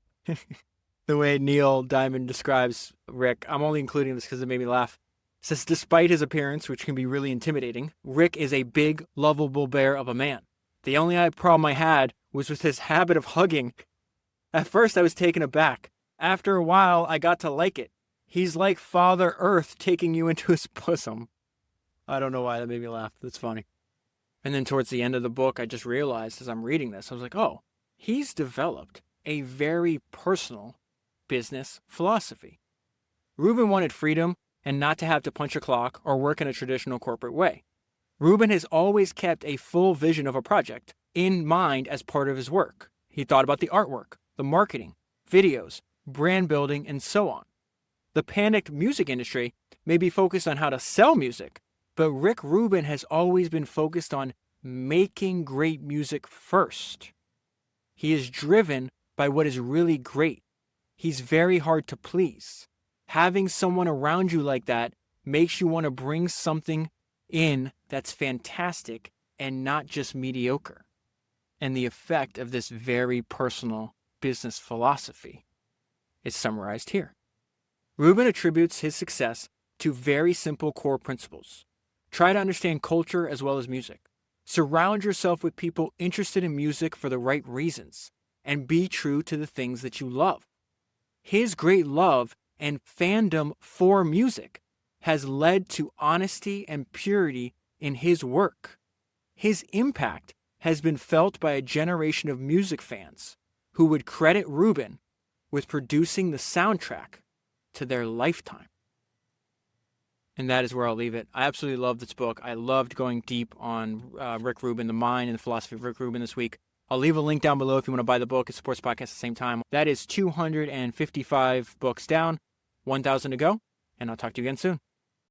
Neil Diamond describes Rick, I'm only including this because it made me laugh, says, despite his appearance, which can be really intimidating, Rick is a big, lovable bear of a man. The only problem I had was with his habit of hugging. At first, I was taken aback. After a while, I got to like it. He's like Father Earth taking you into his bosom. I don't know why that made me laugh. That's funny. And then towards the end of the book, I just realized as I'm reading this, I was like, oh, he's developed a very personal business philosophy. Rubin wanted freedom and not to have to punch a clock or work in a traditional corporate way. Rubin has always kept a full vision of a project in mind as part of his work. He thought about the artwork, the marketing, videos, brand building, and so on. The panicked music industry may be focused on how to sell music, but Rick Rubin has always been focused on making great music first. He is driven by what is really great. He's very hard to please. Having someone around you like that makes you want to bring something in that's fantastic and not just mediocre. and the effect of this very personal business philosophy is summarized here. Rubin attributes his success to very simple core principles. Try to understand culture as well as music. Surround yourself with people interested in music for the right reasons, and be true to the things that you love. His great love and fandom for music has led to honesty and purity in his work. His impact has been felt by a generation of music fans who would credit Rubin with producing the soundtrack to their lifetime. And that is where I'll leave it. I absolutely love this book. I loved going deep on Rick Rubin, the mind and the philosophy of Rick Rubin this week. I'll leave a link down below if you want to buy the book. It supports the podcast at the same time. That is 255 books down, 1,000 to go, and I'll talk to you again soon.